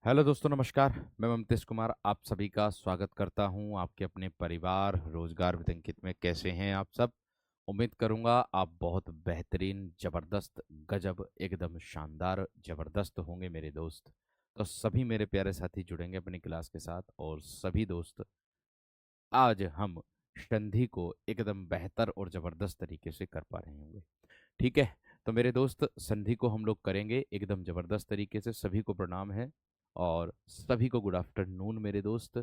Hello दोस्तों, नमस्कार। मैं ममतेश कुमार आप सभी का स्वागत करता हूं आपके अपने परिवार रोजगार विद अंकित में। कैसे हैं आप सब? उम्मीद करूंगा आप बहुत बेहतरीन, जबरदस्त, गजब, एकदम शानदार, जबरदस्त होंगे मेरे दोस्त। तो सभी मेरे प्यारे साथी जुड़ेंगे अपनी क्लास के साथ, और सभी दोस्त आज हम संधि को एकदम बेहतर और जबरदस्त तरीके से कर पा रहे होंगे। ठीक है, तो मेरे दोस्त संधि को हम लोग करेंगे एकदम जबरदस्त तरीके से। सभी को प्रणाम है और सभी को गुड आफ्टरनून मेरे दोस्त।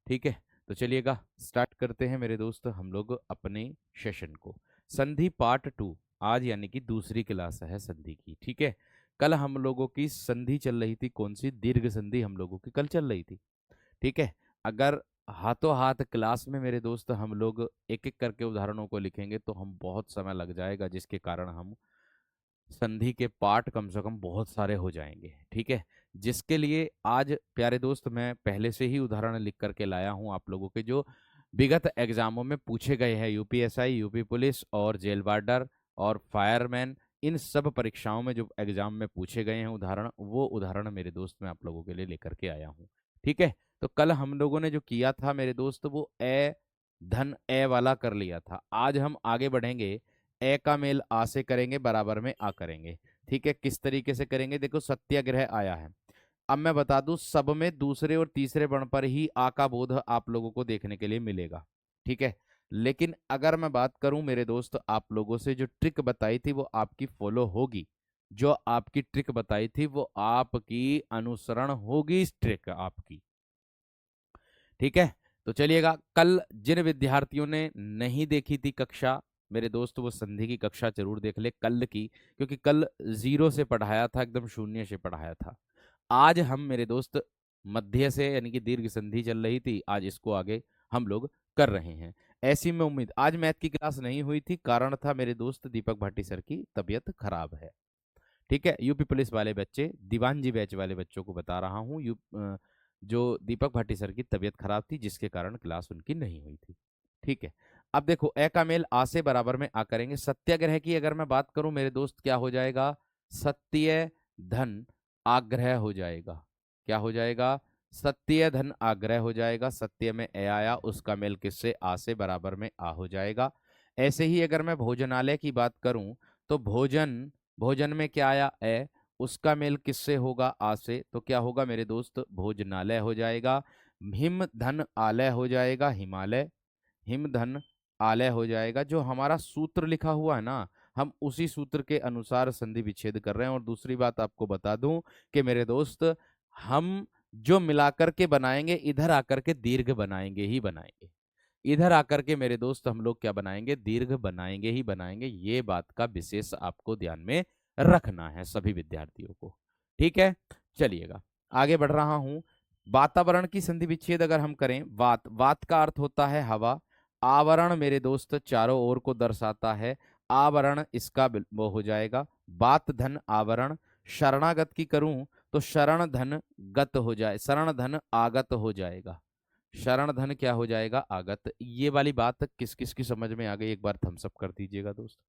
ठीक है, तो चलिएगा स्टार्ट करते हैं मेरे दोस्त हम लोग अपने सेशन को। संधि पार्ट टू, आज यानी कि दूसरी क्लास है संधि की। ठीक है, कल हम लोगों की संधि चल रही थी, कौन सी? दीर्घ संधि हम लोगों की कल चल रही थी। ठीक है, अगर हाथों हाथ क्लास में मेरे दोस्त हम लोग एक एक करके उदाहरणों को लिखेंगे तो हम बहुत समय लग जाएगा, जिसके कारण हम संधि के पार्ट कम से कम बहुत सारे हो जाएंगे। ठीक है, जिसके लिए आज प्यारे दोस्त मैं पहले से ही उदाहरण लिख करके लाया हूं आप लोगों के, जो विगत एग्जामों में पूछे गए हैं। यूपीएसआई, यूपी पुलिस और जेल वार्डर और फायरमैन, इन सब परीक्षाओं में जो एग्जाम में पूछे गए हैं उदाहरण, वो उदाहरण मेरे दोस्त मैं आप लोगों के लिए लेकर के आया हूँ। ठीक है, तो कल हम लोगों ने जो किया था मेरे दोस्त, वो ए धन ए वाला कर लिया था। आज हम आगे बढ़ेंगे, ए का मेल आ से करेंगे, बराबर में आ करेंगे। ठीक है, किस तरीके से करेंगे? देखो, सत्याग्रह आया है। अब मैं बता दूं, सब में दूसरे और तीसरे वर्ण पर ही आ का बोध आप लोगों को देखने के लिए मिलेगा। ठीक है, लेकिन अगर मैं बात करूं मेरे दोस्त, आप लोगों से जो ट्रिक बताई थी वो आपकी फॉलो होगी। जो आपकी ट्रिक बताई थी वो आपकी अनुसरण होगी, इस ट्रिक आपकी। ठीक है, तो चलिएगा, कल जिन विद्यार्थियों ने नहीं देखी थी कक्षा मेरे दोस्त, वो संधि की कक्षा जरूर देख ले कल की, क्योंकि कल जीरो से पढ़ाया था, एकदम शून्य से पढ़ाया था। आज हम मेरे दोस्त मध्य से, यानी कि दीर्घ संधि चल रही थी, आज इसको आगे हम लोग कर रहे हैं। ऐसी में उम्मीद, आज मैथ की क्लास नहीं हुई थी, कारण था मेरे दोस्त दीपक भाटी सर की तबीयत खराब है। ठीक है, यूपी पुलिस वाले बच्चे, दीवान जी बैच वाले बच्चों को बता रहा हूँ, जो दीपक भाटी सर की तबीयत खराब थी, जिसके कारण क्लास उनकी नहीं हुई थी। ठीक है, अब देखो, ए का मेल आ से बराबर में आ करेंगे। सत्याग्रह की अगर मैं बात करूं मेरे दोस्त, क्या हो जाएगा? सत्य धन आग्रह हो जाएगा। क्या हो जाएगा? सत्य धन आग्रह हो जाएगा। सत्य में ए आया, उसका मेल किससे? आ से, बराबर में आ हो जाएगा। ऐसे ही अगर मैं भोजनालय की बात करूं तो भोजन, भोजन में क्या आया? ए, उसका मेल किससे होगा? आ से, तो क्या होगा मेरे दोस्त? भोजनालय हो जाएगा। हिम धन आलय हो जाएगा, हिमालय। हिम धन आलय हो जाएगा। जो हमारा सूत्र लिखा हुआ है ना, हम उसी सूत्र के अनुसार संधि विच्छेद कर रहे हैं। और दूसरी बात आपको बता दूं कि मेरे दोस्त, हम जो मिलाकर के बनाएंगे, इधर आकर के दीर्घ बनाएंगे ही बनाएंगे। इधर आकर के मेरे दोस्त हम लोग क्या बनाएंगे? दीर्घ बनाएंगे ही बनाएंगे। ये बात का विशेष आपको ध्यान में रखना है सभी विद्यार्थियों को। ठीक है, चलिएगा आगे बढ़ रहा हूं। वातावरण की संधि विच्छेद अगर हम करें, वात, वात का अर्थ होता है हवा। आवरण मेरे दोस्त चारों ओर को दर्शाता है, आवरण इसका वो हो जाएगा। बात धन आवरण। शरणागत की करूं तो शरण धन गत हो जाए, शरण धन आगत हो जाएगा। शरण धन क्या हो जाएगा? आगत। ये वाली बात किस किस की समझ में आ गई? एक बार थम्स अप कर दीजिएगा दोस्त।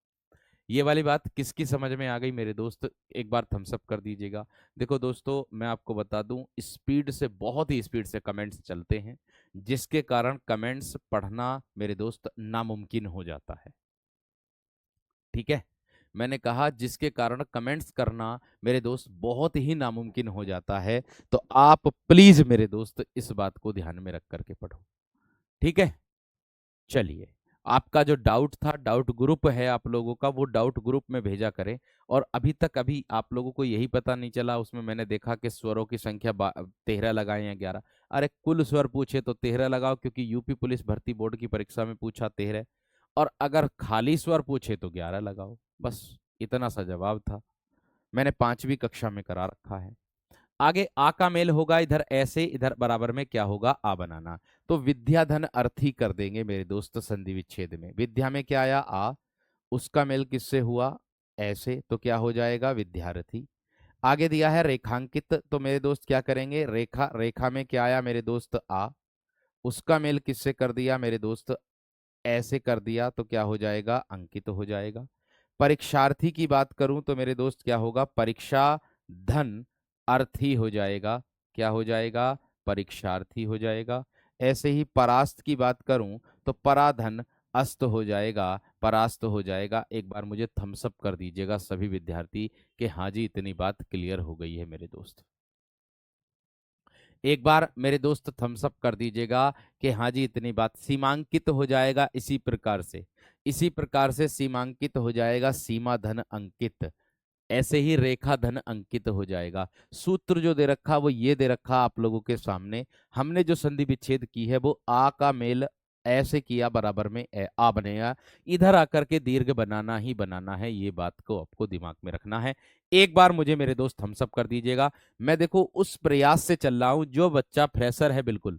ये वाली बात किसकी समझ में आ गई मेरे दोस्त? एक बार थम्स अप कर दीजिएगा। देखो दोस्तों, मैं आपको बता दूं, स्पीड से, बहुत ही स्पीड से कमेंट्स चलते हैं, जिसके कारण कमेंट्स पढ़ना मेरे दोस्त नामुमकिन हो जाता है। ठीक है, मैंने कहा जिसके कारण कमेंट्स करना मेरे दोस्त बहुत ही नामुमकिन हो जाता है। तो आप प्लीज मेरे दोस्त इस बात को ध्यान में रख करके पढ़ो। ठीक है, चलिए, आपका जो डाउट था, डाउट ग्रुप है आप लोगों का, वो डाउट ग्रुप में भेजा करें। और अभी तक अभी आप लोगों को यही पता नहीं चला, उसमें मैंने देखा कि स्वरों की संख्या 13 लगाए या 11। अरे कुल स्वर पूछे तो 13 लगाओ, क्योंकि यूपी पुलिस भर्ती बोर्ड की परीक्षा में पूछा 13। और अगर खाली स्वर पूछे तो 11 लगाओ। बस इतना सा जवाब था, मैंने 5वीं कक्षा में करा रखा है। आगे आ का मेल होगा इधर ऐसे, इधर बराबर में क्या होगा? आ बनाना। तो विद्या धन अर्थी कर देंगे मेरे दोस्त संधि विच्छेद में। विद्या में क्या आया? आ, उसका मेल किससे हुआ? ऐसे, तो क्या हो जाएगा? विद्यार्थी। आगे दिया है रेखांकित, तो मेरे दोस्त क्या करेंगे? रेखा, रेखा में क्या आया मेरे दोस्त? आ, उसका मेल किससे कर दिया मेरे दोस्त? ऐसे कर दिया, तो क्या हो जाएगा? अंकित हो जाएगा। परीक्षार्थी की बात करूं तो मेरे दोस्त क्या होगा? परीक्षा धन अर्थी हो जाएगा। क्या हो जाएगा, परीक्षार्थी हो जाएगा। ऐसे ही परास्त की बात करूं तो पराधन अस्त हो जाएगा, परास्त हो जाएगा। एक बार मुझे थम्स अप कर दीजिएगा सभी विद्यार्थी कि हाँ जी इतनी बात क्लियर हो गई है मेरे दोस्त। एक बार मेरे दोस्त थम्स अप कर दीजिएगा कि हाँ जी इतनी बात। सीमांकित हो जाएगा इसी प्रकार से, इसी प्रकार से सीमांकित हो जाएगा, सीमा धन अंकित। ऐसे ही रेखा धन अंकित हो जाएगा। सूत्र जो दे रखा वो ये दे रखा आप लोगों के सामने। हमने जो संधि विच्छेद की है वो आ का मेल ऐसे किया, बराबर में आ बनेगा। इधर आकर के दीर्घ बनाना ही बनाना है, ये बात को आपको दिमाग में रखना है। एक बार मुझे मेरे दोस्त थम्स अप कर दीजिएगा। मैं देखो उस प्रयास से चल रहा हूं, जो बच्चा फ्रेशर है बिल्कुल,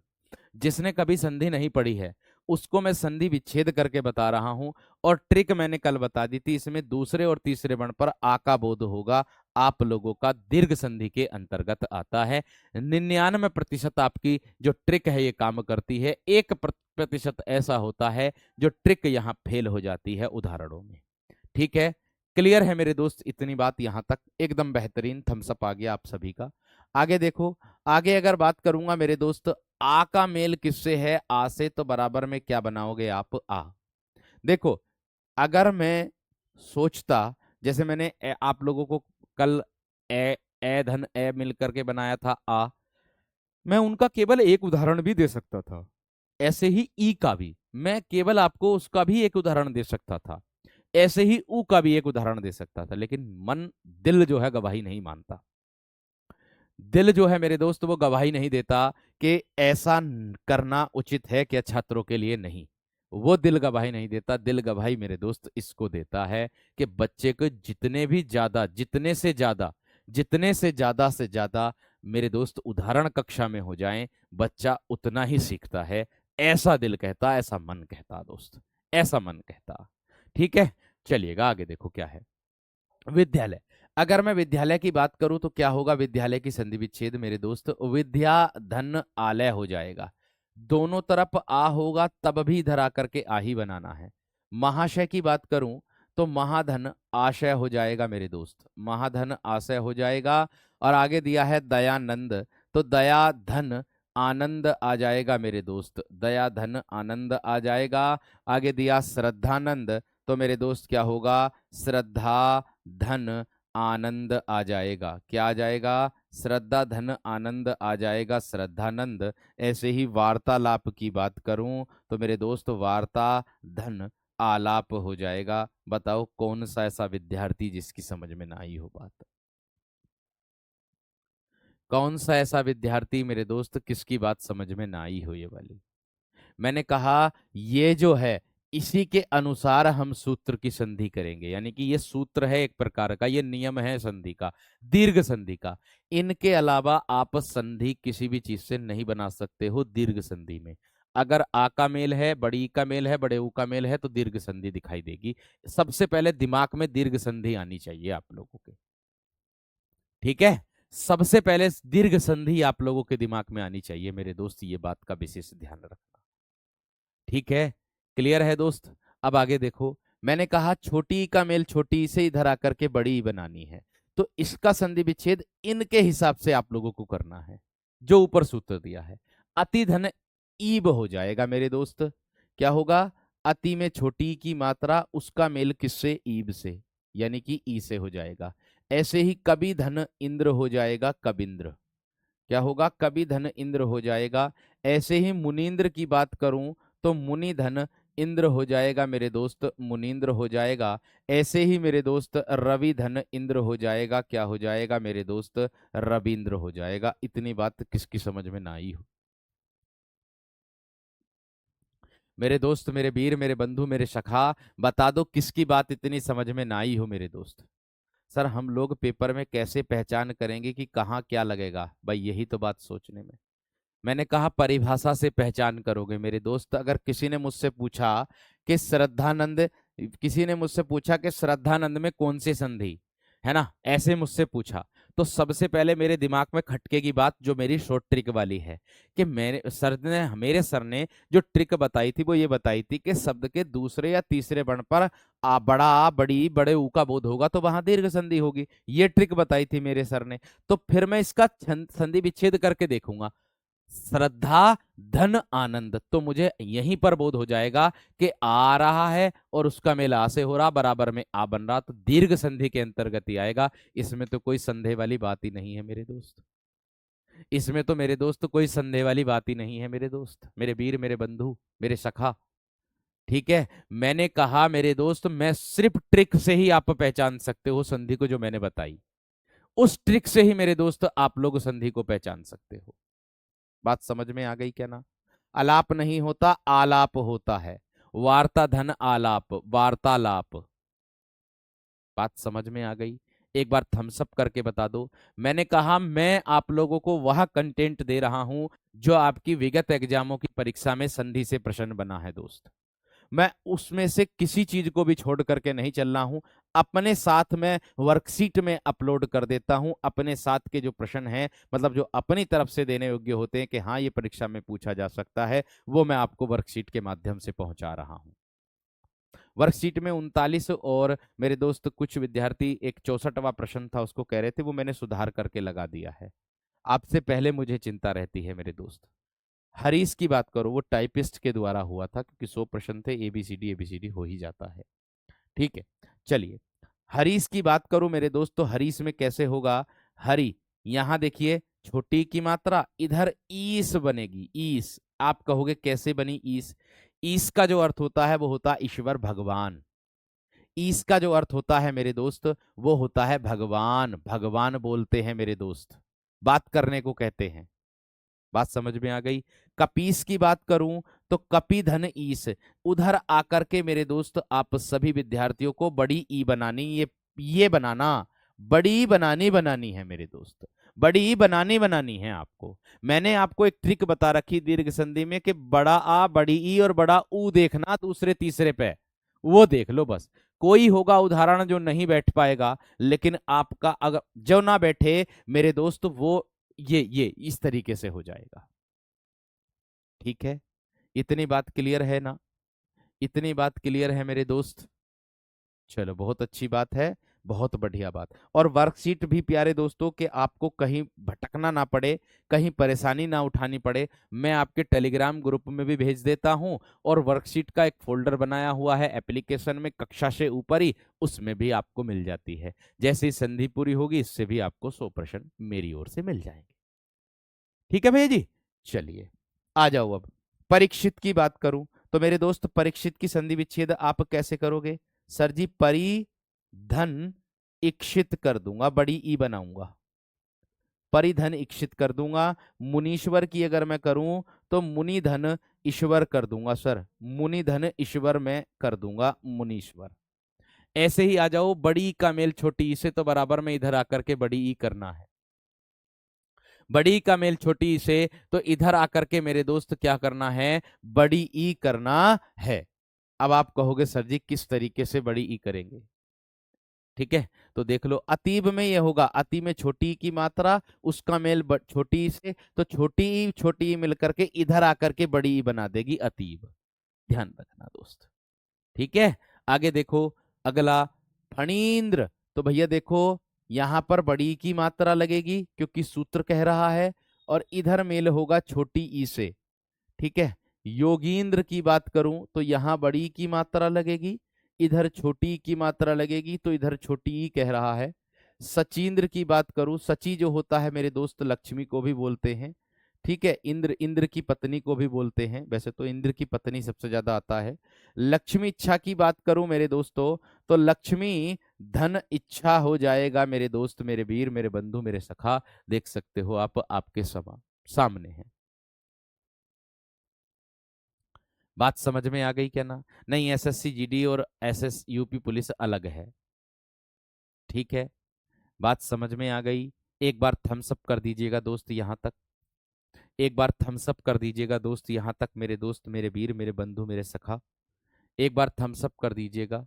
जिसने कभी संधि नहीं पढ़ी है, उसको मैं संधि विच्छेद करके बता रहा हूं। और ट्रिक मैंने कल बता दी थी, इसमें दूसरे और तीसरे वर्ण पर आ का बोध होगा, आप लोगों का दीर्घ संधि के अंतर्गत आता है। 99% आपकी जो ट्रिक है ये काम करती है, 1% ऐसा होता है जो ट्रिक यहां फेल हो जाती है उदाहरणों में। ठीक है, क्लियर है मेरे दोस्त, इतनी बात यहां तक एकदम बेहतरीन थम्स अप आ गया आप सभी का। आगे देखो, आगे अगर बात करूंगा मेरे दोस्त, आ का मेल किससे है, आ से, तो बराबर में क्या बनाओगे आप, आ। देखो अगर मैं सोचता, जैसे मैंने आप लोगों को कल ए ए धन ए मिल करके बनाया था आ, मैं उनका केवल एक उदाहरण भी दे सकता था। ऐसे ही ई का भी मैं केवल आपको उसका भी एक उदाहरण दे सकता था। ऐसे ही ऊ का भी एक उदाहरण दे सकता था, लेकिन मन, दिल जो है गवाही नहीं मानता। दिल जो है मेरे दोस्त वो गवाही नहीं देता कि ऐसा करना उचित है क्या छात्रों के लिए, नहीं। वो दिल गवाही नहीं देता। दिल गवाही मेरे दोस्त इसको देता है कि बच्चे को जितने भी ज्यादा, जितने से ज्यादा मेरे दोस्त उदाहरण कक्षा में हो जाएं, बच्चा उतना ही सीखता है। ऐसा दिल कहता, ऐसा मन कहता दोस्त, ऐसा मन कहता। ठीक है, चलिएगा आगे देखो क्या है। विद्यालय, अगर मैं विद्यालय की बात करूं तो क्या होगा, विद्यालय की संधि विच्छेद मेरे दोस्त विद्या धन आलय हो जाएगा। दोनों तरफ आ होगा तब भी इधर आकर के आ ही बनाना है। महाशय की बात करूं तो महाधन आशय हो जाएगा मेरे दोस्त, महाधन आशय हो जाएगा। और आगे दिया है दयानंद, तो दया धन आनंद आ जाएगा मेरे दोस्त, दया धन आनंद आ जाएगा। आगे दिया श्रद्धानंद, तो मेरे दोस्त क्या होगा, श्रद्धा धन आनंद आ जाएगा। क्या आ जाएगा, श्रद्धा धन आनंद आ जाएगा, श्रद्धानंद। ऐसे ही वार्तालाप की बात करूं तो मेरे दोस्त वार्ता धन आलाप हो जाएगा। बताओ कौन सा ऐसा विद्यार्थी जिसकी समझ में ना आई हो बात, कौन सा ऐसा विद्यार्थी मेरे दोस्त किसकी बात समझ में ना आई हो ये वाली। मैंने कहा ये जो है इसी के अनुसार हम सूत्र की संधि करेंगे, यानी कि ये सूत्र है एक प्रकार का, ये नियम है संधि का, दीर्घ संधि का। इनके अलावा आप संधि किसी भी चीज से नहीं बना सकते हो दीर्घ संधि में। अगर आ का मेल है, बड़ी ई का मेल है, बड़े ऊ का मेल है, तो दीर्घ संधि दिखाई देगी। सबसे पहले दिमाग में दीर्घ संधि आनी चाहिए आप लोगों के। ठीक है, सबसे पहले दीर्घ संधि आप लोगों के दिमाग में आनी चाहिए मेरे दोस्त, ये बात का विशेष ध्यान रखना। ठीक है, क्लियर है दोस्त। अब आगे देखो, मैंने कहा छोटी ई का मेल छोटी ई से इधर आकर के बड़ी ई बनानी है, तो इसका संधि विच्छेद इनके हिसाब से आप लोगों को करना है, जो ऊपर सूत्र दिया है। अति धन ईब हो जाएगा मेरे दोस्त। क्या होगा, अति में छोटी ई की मात्रा, उसका मेल किससे, ईब से, यानी कि ई से हो जाएगा। ऐसे ही कवि धन इंद्र हो जाएगा, कविंद्र। क्या होगा, कवि धन इंद्र हो जाएगा। ऐसे ही मुनीन्द्र की बात करूं तो मुनि धन इंद्र हो जाएगा मेरे दोस्त, मुनीन्द्र हो जाएगा। ऐसे ही मेरे दोस्त रवि धन इंद्र हो जाएगा, क्या हो जाएगा मेरे दोस्त, रविंद्र हो जाएगा। इतनी बात किसकी समझ में ना आई हो मेरे दोस्त, मेरे वीर, मेरे बंधु, मेरे सखा, बता दो किसकी बात इतनी समझ में ना आई हो मेरे दोस्त। सर हम लोग पेपर में कैसे पहचान करेंगे कि कहाँ क्या लगेगा, भाई यही तो बात सोचने में। मैंने कहा परिभाषा से पहचान करोगे मेरे दोस्त। अगर किसी ने मुझसे पूछा कि श्रद्धानंद, किसी ने मुझसे पूछा कि श्रद्धानंद में कौन सी संधि है ना, ऐसे मुझसे पूछा, तो सबसे पहले मेरे दिमाग में खटकेगी बात जो मेरी शॉर्ट ट्रिक वाली है कि मेरे सर ने जो ट्रिक बताई थी वो ये बताई थी कि शब्द के दूसरे या तीसरे वर्ण पर बड़ा आ बड़ी बड़े ऊ का बोध होगा तो वहां दीर्घ संधि होगी। ये ट्रिक बताई थी मेरे सर ने। तो फिर मैं इसका संधि विच्छेद करके देखूंगा। श्रद्धा धन आनंद, तो मुझे यहीं पर बोध हो जाएगा कि आ रहा है और उसका मेल आ से हो रहा, बराबर में आ बन रहा, तो दीर्घ संधि के अंतर्गत ही आएगा। इसमें तो कोई संदेह वाली बात ही नहीं है मेरे दोस्त। इसमें तो मेरे दोस्त कोई संदेह वाली बात ही नहीं है मेरे दोस्त, मेरे वीर, मेरे बंधु, मेरे सखा। ठीक है, मैंने कहा मेरे दोस्त, मैं सिर्फ ट्रिक से ही आप पहचान सकते हो संधि को जो मैंने बताई। उस ट्रिक से ही मेरे दोस्त आप लोग संधि को पहचान सकते हो। बात समझ में आ गई क्या ना? अलाप नहीं होता, आलाप होता है। वार्ता धन आलाप, वार्तालाप। बात समझ में आ गई? एक बार थम्स अप करके बता दो। मैंने कहा मैं आप लोगों को वह कंटेंट दे रहा हूं जो आपकी विगत एग्जामों की परीक्षा में संधि से प्रश्न बना है दोस्त। मैं उसमें से किसी चीज को भी छोड़ करके नहीं चल रहा हूं। अपने साथ में वर्कशीट में अपलोड कर देता हूं अपने साथ के जो प्रश्न हैं, मतलब जो अपनी तरफ से देने योग्य होते हैं कि हाँ ये परीक्षा में पूछा जा सकता है, वो मैं आपको वर्कशीट के माध्यम से पहुंचा रहा हूं। वर्कशीट में 39 और मेरे दोस्त कुछ विद्यार्थी एक 64वां प्रश्न था उसको कह रहे थे, वो मैंने सुधार करके लगा दिया है। आपसे पहले मुझे चिंता रहती है मेरे दोस्त। हरीश की बात करो, वो टाइपिस्ट के द्वारा हुआ था क्योंकि 100 प्रश्न थे, एबीसीडी हो ही जाता है। ठीक है, चलिए हरीश की बात करूं मेरे दोस्त, तो हरीश में कैसे होगा? हरी, यहां देखिए छोटी की मात्रा, इधर ईस बनेगी, ईस। आप कहोगे कैसे बनी ईस? ईस का जो अर्थ होता है वो होता है ईश्वर भगवान। ईस का जो अर्थ होता है मेरे दोस्त वो होता है भगवान। भगवान बोलते हैं मेरे दोस्त, बात करने को कहते हैं। बात समझ में आ गई? कपीस की बात करूं तो कपी धन ईस, उधर आकर के मेरे दोस्त आप सभी विद्यार्थियों को बड़ी ई बनानी, ये बनाना, बड़ी बनानी है मेरे दोस्त। बड़ी ई बनानी है आपको। मैंने आपको एक ट्रिक बता रखी दीर्घ संधि में कि बड़ा आ बड़ी ई और बड़ा ऊ देखना दूसरे तीसरे पे, वो देख लो बस। कोई होगा उदाहरण जो नहीं बैठ पाएगा, लेकिन आपका अगर जो ना बैठे मेरे दोस्त वो ये इस तरीके से हो जाएगा। ठीक है, इतनी बात क्लियर है ना? इतनी बात क्लियर है मेरे दोस्त? चलो बहुत अच्छी बात है, बहुत बढ़िया बात। और वर्कशीट भी प्यारे दोस्तों कि आपको कहीं भटकना ना पड़े, कहीं परेशानी ना उठानी पड़े, मैं आपके टेलीग्राम ग्रुप में भी भेज देता हूं। और वर्कशीट का एक फोल्डर बनाया हुआ है एप्लीकेशन में कक्षा से ऊपर ही, उसमें भी आपको मिल जाती है। जैसे ही संधि पूरी होगी इससे भी आपको 100 प्रश्न मेरी ओर से मिल जाएंगे। ठीक है भैया जी, चलिए आ जाओ अब। परीक्षित की बात करूं तो मेरे दोस्त परीक्षित की संधि विच्छेद आप कैसे करोगे? सर जी परी धन इक्षित कर दूंगा, बड़ी ई बनाऊंगा, परिधन इक्षित कर दूंगा। मुनीश्वर की अगर मैं करूं तो मुनि धन ईश्वर कर दूंगा सर, मुनि धन ईश्वर में कर दूंगा मुनीश्वर। ऐसे ही आ जाओ, बड़ी ई का मेल छोटी ई से, तो बराबर में इधर आकर के बड़ी ई करना है। बड़ी का मेल छोटी से, तो इधर आकर के मेरे दोस्त क्या करना है? बड़ी ई करना है। अब आप कहोगे सर जी किस तरीके से बड़ी ई करेंगे? ठीक है, तो देख लो, अतीब में ये होगा, अति में छोटी ई की मात्रा, उसका मेल छोटी ई से, तो छोटी ई मिलकर के इधर आकर के बड़ी ई बना देगी अतीब। ध्यान रखना दोस्त। ठीक है, आगे देखो अगला, फणींद्र। तो भैया देखो यहां पर बड़ी की मात्रा लगेगी क्योंकि सूत्र कह रहा है, और इधर मेल होगा छोटी ई से। ठीक है, योगींद्र की बात करूं तो यहां बड़ी की मात्रा लगेगी, इधर छोटी की मात्रा लगेगी, तो इधर छोटी ई कह रहा है। सचिंद्र की बात करूं, सची जो होता है मेरे दोस्त लक्ष्मी को भी बोलते हैं। ठीक है, इंद्र, इंद्र की पत्नी को भी बोलते हैं, वैसे तो इंद्र की पत्नी सबसे ज्यादा आता है। लक्ष्मी इच्छा की बात करूं मेरे दोस्तों तो लक्ष्मी धन इच्छा हो जाएगा मेरे दोस्त, मेरे वीर, मेरे बंधु, मेरे सखा। देख सकते हो आप, आपके सामने है। बात समझ में आ गई क्या ना? नहीं, एसएससी जीडी और एसएस यूपी पुलिस अलग है। ठीक है, बात समझ में आ गई? एक बार थम्स अप कर दीजिएगा दोस्त यहां तक। एक बार थम्स अप कर दीजिएगा दोस्त यहां तक, मेरे दोस्त, मेरे वीर, मेरे बंधु, मेरे सखा। एक बार थम्स अप कर दीजिएगा।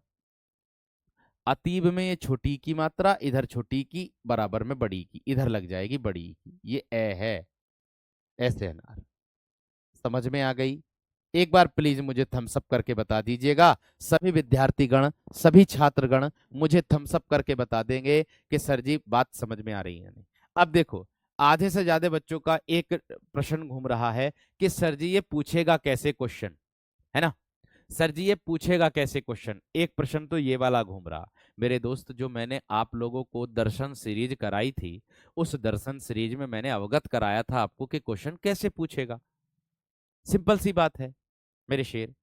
अतीब में ये छोटी की मात्रा इधर छोटी की बराबर में बड़ी की, इधर लग जाएगी बड़ी की, ये ए है, ऐसे अनार। समझ में आ गई? एक बार प्लीज मुझे थम्स अप करके बता दीजिएगा, सभी विद्यार्थीगण, सभी छात्रगण मुझे थम्स अप करके बता देंगे कि सर जी बात समझ में आ रही है नहीं। अब देखो, आधे से ज्यादा बच्चों का एक प्रश्न घूम रहा है कि सर जी ये पूछेगा कैसे क्वेश्चन, है ना? सर जी ये पूछेगा कैसे क्वेश्चन, एक प्रश्न तो ये वाला घूम रहा। मेरे दोस्त, जो मैंने आप लोगों को दर्शन सीरीज कराई थी, उस दर्शन सीरीज में मैंने अवगत कराया था आपको कि क्वेश्चन कैसे पूछेगा। सिंपल सी बात है मेरे शेर।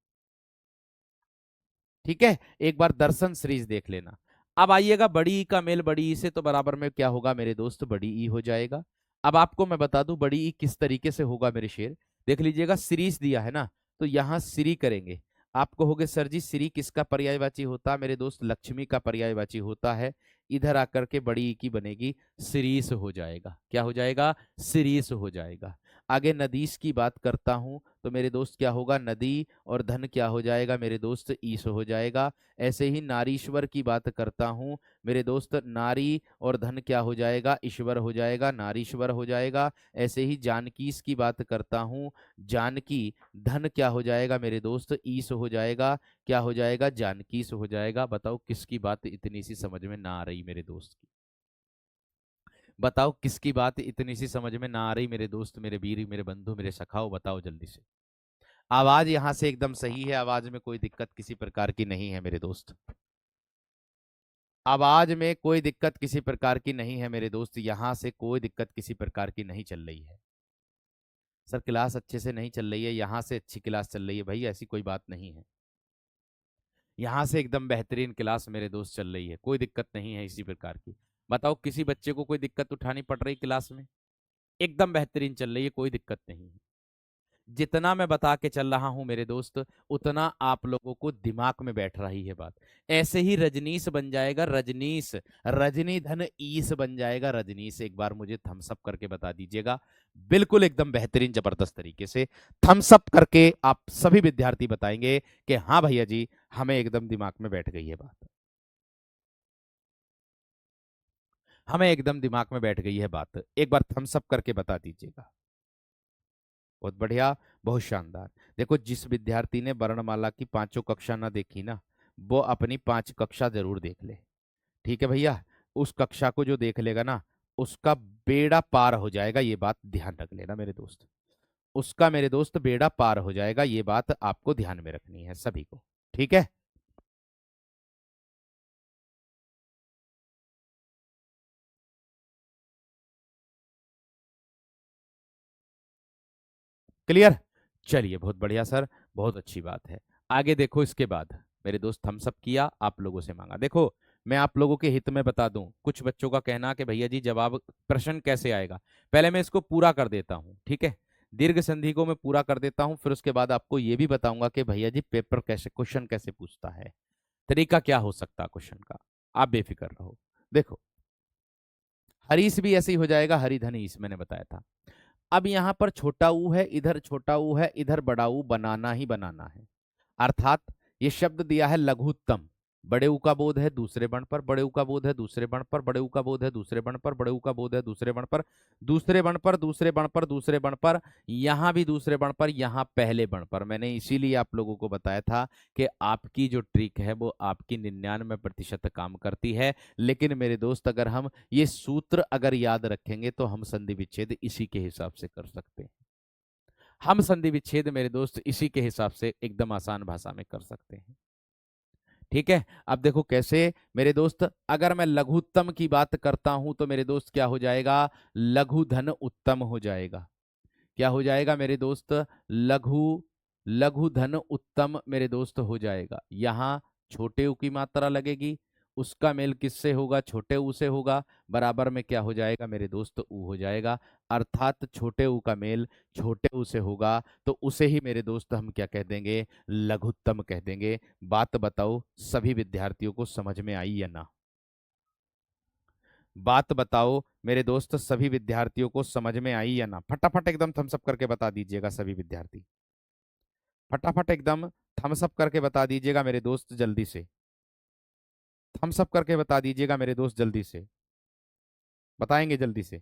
ठीक है, एक बार दर्शन सीरीज देख लेना। अब आइएगा, बड़ी ई का मेल बड़ी ई से तो बराबर में क्या होगा मेरे दोस्त, बड़ी ई हो जाएगा। अब आपको मैं बता दूं बड़ी ई किस तरीके से होगा मेरे शेर, देख लीजिएगा, सीरीज दिया है ना, तो यहां सीरी करेंगे। आप कहोगे सर जी सीरी किसका पर्यायवाची होता है मेरे दोस्त, लक्ष्मी का पर्यायवाची होता है। इधर आकर के बड़ी ई की बनेगी सीरीस हो जाएगा, क्या हो जाएगा, सीरीस हो जाएगा। आगे नदीस की बात करता हूं तो मेरे दोस्त क्या होगा, नदी और धन क्या हो जाएगा मेरे दोस्त, ईश हो जाएगा। ऐसे ही नारीश्वर की बात करता हूं मेरे दोस्त, नारी और धन क्या हो जाएगा, ईश्वर हो जाएगा, नारीश्वर हो जाएगा। ऐसे ही जानकीस की बात करता हूं, जानकी धन क्या हो जाएगा मेरे दोस्त, ईश हो जाएगा, क्या हो जाएगा, जानकीस हो जाएगा। बताओ किसकी बात इतनी सी समझ में ना आ रही मेरे दोस्त की, बताओ किसकी बात इतनी सी समझ में ना आ रही मेरे दोस्त, मेरे वीर, मेरे बंधु, मेरे सखाओ, बताओ जल्दी से। आवाज यहां से एकदम सही है, आवाज में कोई दिक्कत किसी प्रकार की नहीं है मेरे दोस्त, आवाज में कोई दिक्कत किसी प्रकार की नहीं है मेरे दोस्त, यहां से कोई दिक्कत किसी प्रकार की नहीं चल रही है। सर क्लास अच्छे से नहीं चल रही है, यहां से अच्छी क्लास चल रही है भाई, ऐसी कोई बात नहीं है। यहां से एकदम बेहतरीन क्लास मेरे दोस्त चल रही है, कोई दिक्कत नहीं है इसी प्रकार की। बताओ किसी बच्चे को कोई दिक्कत उठानी पड़ रही क्लास में? एकदम बेहतरीन चल रही है, कोई दिक्कत नहीं है। जितना मैं बता के चल रहा हूं मेरे दोस्त, उतना आप लोगों को दिमाग में बैठ रही है बात। ऐसे ही रजनीश बन जाएगा, रजनीश, रजनी धन ईस बन जाएगा रजनीश। एक बार मुझे थम्स अप करके बता दीजिएगा, बिल्कुल एकदम बेहतरीन जबरदस्त तरीके से थम्स अप करके आप सभी विद्यार्थी बताएंगे कि हाँ भैया जी हमें एकदम दिमाग में बैठ गई है बात, हमें एकदम दिमाग में बैठ गई है बात। एक बार थम्स अप करके बता दीजिएगा। बहुत बढ़िया, बहुत शानदार। देखो, जिस विद्यार्थी ने वर्णमाला की पांचों कक्षा ना देखी ना, वो अपनी पांच कक्षा जरूर देख ले। ठीक है भैया, उस कक्षा को जो देख लेगा ना, उसका बेड़ा पार हो जाएगा, ये बात ध्यान रख लेना मेरे दोस्त। उसका मेरे दोस्त बेड़ा पार हो जाएगा, ये बात आपको ध्यान में रखनी है सभी को। ठीक है, क्लियर? चलिए बहुत बढ़िया सर, बहुत अच्छी बात है। आगे देखो, इसके बाद मेरे दोस्त थम्स अप किया, आप लोगों से मांगा। देखो, मैं आप लोगों के हित में बता दूं, कुछ बच्चों का कहना कि भैया जी जवाब प्रश्न कैसे आएगा, पहले मैं इसको पूरा कर देता हूं, ठीक है? दीर्घ संधि को मैं पूरा कर देता हूं, फिर उसके बाद आपको ये भी बताऊंगा कि भैया जी पेपर कैसे, क्वेश्चन कैसे पूछता है, तरीका क्या हो सकता है क्वेश्चन का। आप बेफिक्र रहो। देखो, हरीश भी ऐसे ही हो जाएगा, हरिधनीश मैंने बताया था। अब यहां पर छोटा ऊ है, इधर छोटा ऊ है, इधर बड़ा ऊ, बनाना ही बनाना है। अर्थात ये शब्द दिया है लघुत्तम, बड़े ऊ का बोध है दूसरे बण पर, बड़े ऊ का बोध है दूसरे बण पर, बड़े ऊ का बोध है दूसरे बण पर, बड़े ऊ का बोध है दूसरे बण पर, दूसरे बण पर, दूसरे बण पर, दूसरे बण पर, यहां भी दूसरे बण पर, यहां पहले बण पर। मैंने इसीलिए आप लोगों को बताया था कि आपकी जो ट्रिक है वो आपकी 99% काम करती है। लेकिन मेरे दोस्त, अगर हम ये सूत्र अगर याद रखेंगे तो हम संधि विच्छेद इसी के हिसाब से कर सकते हैं। हम संधि विच्छेद मेरे दोस्त इसी के हिसाब से एकदम आसान भाषा में कर सकते हैं। ठीक है, अब देखो कैसे मेरे दोस्त, अगर मैं लघुत्तम की बात करता हूं तो मेरे दोस्त क्या हो जाएगा, लघु धन उत्तम हो जाएगा। क्या हो जाएगा मेरे दोस्त, लघु, लघु धन उत्तम मेरे दोस्त हो जाएगा। यहां छोटे उ की मात्रा लगेगी, उसका मेल किससे होगा, छोटे ऊ से होगा, बराबर में क्या हो जाएगा मेरे दोस्त, ऊ हो जाएगा। अर्थात छोटे ऊ का मेल छोटे ऊ से होगा, तो उसे ही मेरे दोस्त हम क्या कह देंगे, लघुत्तम कह देंगे। बात बताओ सभी विद्यार्थियों को समझ में आई या ना? बात बताओ मेरे दोस्त, सभी विद्यार्थियों को समझ में आई या ना? फटाफट एकदम थम्स अप करके बता दीजिएगा सभी विद्यार्थी, फटाफट एकदम थम्स अप करके बता दीजिएगा मेरे दोस्त जल्दी से। थम्स अप करके बता दीजिएगा मेरे दोस्त, जल्दी से बताएंगे जल्दी से।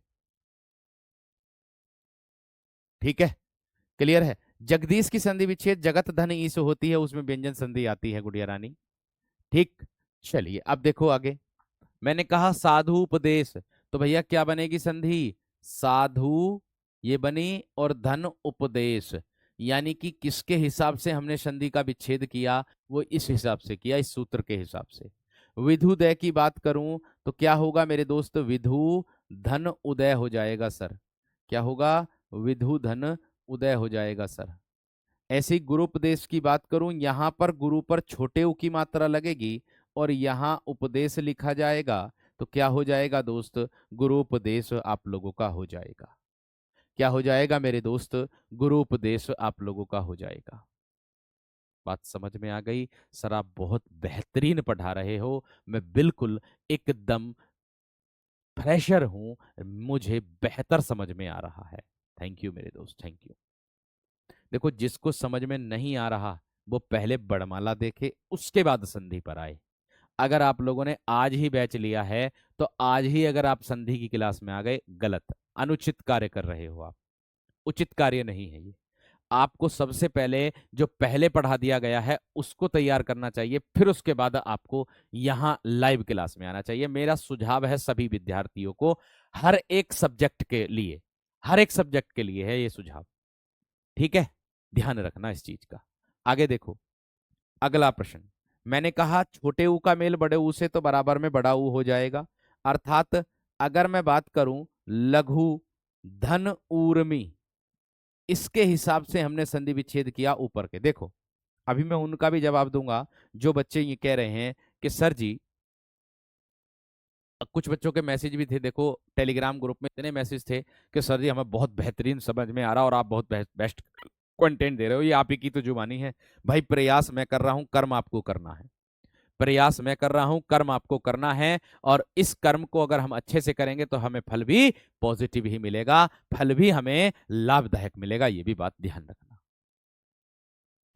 ठीक है, क्लियर है। जगदीश की संधि विच्छेद जगत धन ईस होती है, उसमें व्यंजन संधि आती है गुड़िया रानी। ठीक, चलिए अब देखो आगे। मैंने कहा साधु उपदेश, तो भैया क्या बनेगी संधि? साधु ये बनी, और धन उपदेश, यानी कि किसके हिसाब से हमने संधि का विच्छेद किया? वो इस हिसाब से किया, इस सूत्र के हिसाब से। विधुदय की बात करूं तो क्या होगा मेरे दोस्त? विधु धन उदय हो जाएगा सर। क्या होगा? विधु धन उदय हो जाएगा सर। ऐसी गुरुपदेश की बात करूं, यहां पर गुरु पर छोटे उ की मात्रा लगेगी और यहां उपदेश लिखा जाएगा, तो क्या हो जाएगा दोस्त? गुरुपदेश आप लोगों का हो जाएगा। क्या हो जाएगा मेरे दोस्त? गुरुपदेश आप लोगों का हो जाएगा। बात समझ में आ गई? सर आप बहुत बेहतरीन पढ़ा रहे हो, मैं बिल्कुल एकदम फ्रेशर हूं, मुझे बेहतर समझ में आ रहा है। थैंक यू मेरे दोस्त, थैंक यू। देखो जिसको समझ में नहीं आ रहा वो पहले बड़माला देखे, उसके बाद संधि पर आए। अगर आप लोगों ने आज ही बैच लिया है तो आज ही अगर आप संधि की क्लास में आ गए, गलत, अनुचित कार्य कर रहे हो आप। उचित कार्य नहीं है ये। आपको सबसे पहले जो पहले पढ़ा दिया गया है उसको तैयार करना चाहिए, फिर उसके बाद आपको यहां लाइव क्लास में आना चाहिए। मेरा सुझाव है सभी विद्यार्थियों को, हर एक सब्जेक्ट के लिए, हर एक सब्जेक्ट के लिए है ये सुझाव। ठीक है, ध्यान रखना इस चीज का। आगे देखो, अगला प्रश्न। मैंने कहा छोटे ऊ का मेल बड़े ऊ से तो बराबर में बड़ा ऊ हो जाएगा, अर्थात अगर मैं बात करूं लघु धन ऊर्मी, इसके हिसाब से हमने संधि विच्छेद किया ऊपर के। देखो अभी मैं उनका भी जवाब दूंगा जो बच्चे ये कह रहे हैं कि सर जी, कुछ बच्चों के मैसेज भी थे, देखो टेलीग्राम ग्रुप में इतने मैसेज थे कि सर जी हमें बहुत बेहतरीन समझ में आ रहा और आप बहुत बेस्ट कंटेंट दे रहे हो, ये आप ही की तो जुबानी है। भाई प्रयास मैं कर रहा हूं, कर्म आपको करना है। प्रयास मैं कर रहा हूं, कर्म आपको करना है, और इस कर्म को अगर हम अच्छे से करेंगे तो हमें फल भी पॉजिटिव ही मिलेगा, फल भी हमें लाभदायक मिलेगा, ये भी बात ध्यान रखना।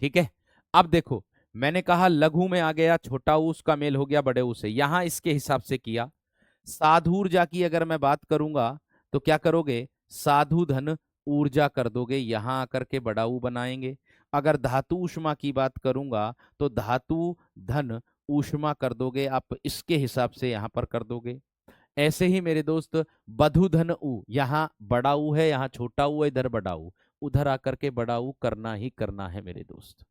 ठीक है, अब देखो मैंने कहा लघु में आ गया छोटा ऊ, उसका मेल हो गया बड़े ऊ से, यहां इसके हिसाब से किया। साधु ऊर्जा की अगर मैं बात करूंगा तो क्या करोगे? साधु धन ऊर्जा कर दोगे, यहां आकर के बड़ा ऊ बनाएंगे। अगर धातु ऊष्मा की बात करूंगा तो धातु धन ऊष्मा कर दोगे, आप इसके हिसाब से यहां पर कर दोगे। ऐसे ही मेरे दोस्त बधु धन ऊ, यहाँ बड़ा ऊ है, यहाँ छोटा ऊ है, इधर बड़ा ऊ, उधर आकर के बड़ा ऊ करना ही करना है मेरे दोस्त।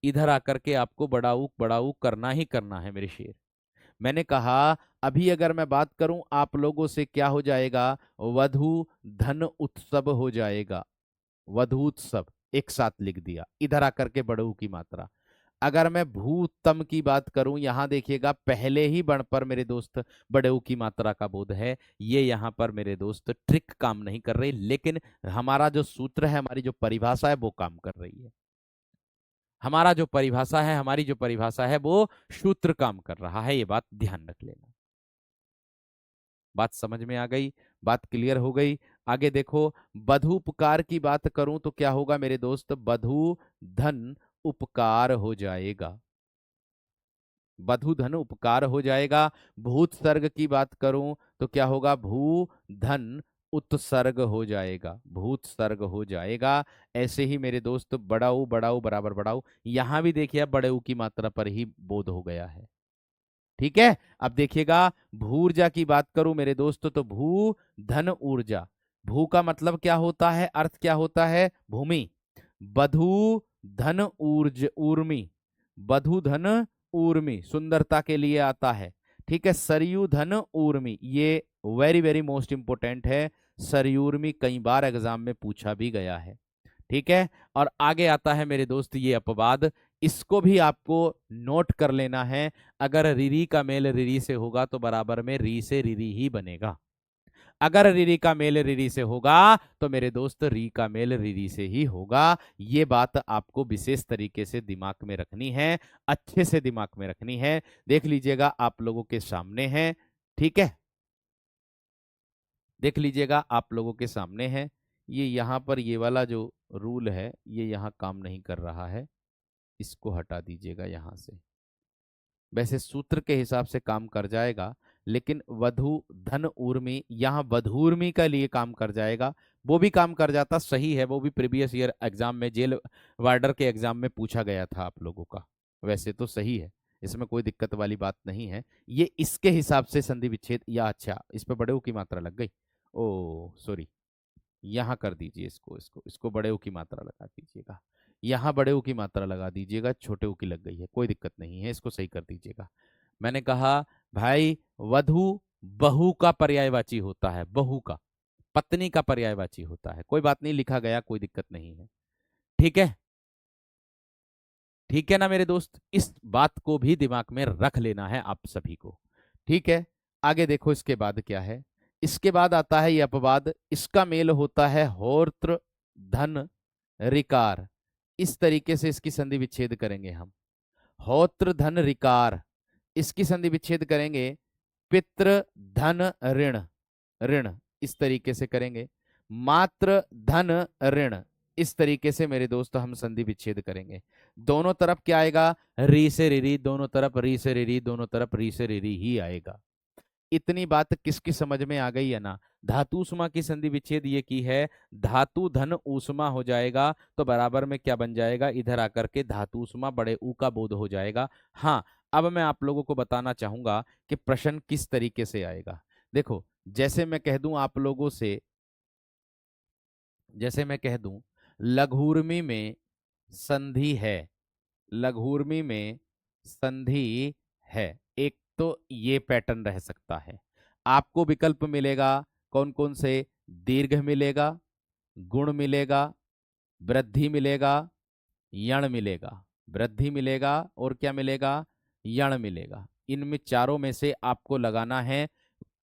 इधर आकर के आपको बड़ा ऊ करना ही करना है मेरे शेर। मैंने कहा अभी अगर मैं बात करूं आप लोगों से, क्या हो जाएगा? वधु धन उत्सव हो जाएगा। वधु उत्सव एक साथ लिख दिया, इधर आकर के बड़ऊ की मात्रा। अगर मैं भूतम की बात करूं, यहां देखिएगा पहले ही बण पर मेरे दोस्त बड़ऊ की मात्रा का बोध है, ये यहां पर मेरे दोस्त ट्रिक काम नहीं कर रही, लेकिन हमारा जो सूत्र है, हमारी जो परिभाषा है वो काम कर रही है। हमारा जो परिभाषा है, हमारी जो परिभाषा है वो सूत्र काम कर रहा है, ये बात ध्यान रख लेना। बात समझ में आ गई? बात क्लियर हो गई? आगे देखो, बधु उपकार की बात करूं तो क्या होगा मेरे दोस्त? बधु धन उपकार हो जाएगा। बधु धन उपकार हो जाएगा। भूत सर्ग की बात करूं तो क्या होगा? भू धन उत्सर्ग हो जाएगा, भूत सर्ग हो जाएगा। ऐसे ही मेरे दोस्त बड़ाऊ बड़ाऊ बराबर बड़ाऊ, यहां भी देखिए अब बड़ेऊ की मात्रा पर ही बोध हो गया है। ठीक है, अब देखिएगा भूर्जा की बात करूं मेरे दोस्तों तो भू धन ऊर्जा। भू का मतलब क्या होता है? अर्थ क्या होता है? भूमि। बधु धन ऊर्ज ऊर्मी, बधु धन ऊर्मी सुंदरता के लिए आता है। ठीक है, सरयू धन ऊर्मी, ये वेरी वेरी मोस्ट इंपोर्टेंट है। सरयूर्मी कई बार एग्जाम में पूछा भी गया है। ठीक है, और आगे आता है मेरे दोस्त ये अपवाद, इसको भी आपको नोट कर लेना है। अगर रिरी का मेल रिरी से होगा तो बराबर में री से रिरी ही बनेगा। अगर रिरी का मेल रिरी से होगा तो मेरे दोस्त री का मेल रिरी से ही होगा। ये बात आपको विशेष तरीके से दिमाग में रखनी है, अच्छे से दिमाग में रखनी है। देख लीजिएगा आप लोगों के सामने है। ठीक है, देख लीजिएगा आप लोगों के सामने है। ये यहाँ पर ये वाला जो रूल है ये यहाँ काम नहीं कर रहा है, इसको हटा दीजिएगा यहाँ से। वैसे सूत्र के हिसाब से काम कर जाएगा, लेकिन वधु धन ऊर्मी यहाँ वधूर्मी का लिए काम कर जाएगा। वो भी काम कर जाता, सही है, वो भी प्रीवियस ईयर एग्जाम में, जेल वार्डर के एग्जाम में पूछा गया था आप लोगों का। वैसे तो सही है, इसमें कोई दिक्कत वाली बात नहीं है। ये इसके हिसाब से संधि विच्छेद, या अच्छा इस पे बड़े ऊ की मात्रा लग गई, ओ सॉरी, यहाँ कर दीजिए, इसको इसको इसको बड़े ऊ की मात्रा लगा दीजिएगा, यहाँ बड़े ऊ की मात्रा लगा दीजिएगा, छोटे ऊ की लग गई है, कोई दिक्कत नहीं है, इसको सही कर दीजिएगा। मैंने कहा भाई वधु बहू का पर्यायवाची होता है, बहू का, पत्नी का पर्यायवाची होता है, कोई बात नहीं, लिखा गया, कोई दिक्कत नहीं है। ठीक है, ठीक है ना मेरे दोस्त, इस बात को भी दिमाग में रख लेना है आप सभी को। ठीक है, आगे देखो इसके बाद क्या है। इसके बाद आता है ये अपवाद, इसका मेल होता है होत्र धन रिकार। इस तरीके से इसकी संधि विच्छेद करेंगे हम। होत्र धन रिकार, इसकी संधि विच्छेद करेंगे पितृ धन ऋण, ऋण इस तरीके से करेंगे। मात्र धन ऋण, इस तरीके से मेरे दोस्त हम संधि विच्छेद करेंगे। दोनों तरफ क्या आएगा, री से रिरी, दोनों तरफ री से रिरी, दोनों तरफ री से रिरी ही आएगा। इतनी बात किसकी समझ में आ गई है ना। धातु ऊष्मा की संधि विच्छेद ये की है, धातु धन ऊष्मा हो जाएगा तो बराबर में क्या बन जाएगा, इधर आकर के धातु ऊष्मा बड़े ऊ का बोध हो जाएगा। हाँ, अब मैं आप लोगों को बताना चाहूंगा कि प्रश्न किस तरीके से आएगा। देखो, जैसे मैं कह दूं आप लोगों से, जैसे मैं कह दूं लघुर्मी में संधि है, लघुर्मी में संधि है, एक तो ये पैटर्न रह सकता है। आपको विकल्प मिलेगा कौन कौन से, दीर्घ मिलेगा, गुण मिलेगा, वृद्धि मिलेगा, यण मिलेगा, वृद्धि मिलेगा और क्या मिलेगा, यण मिलेगा। इनमें चारों में से आपको लगाना है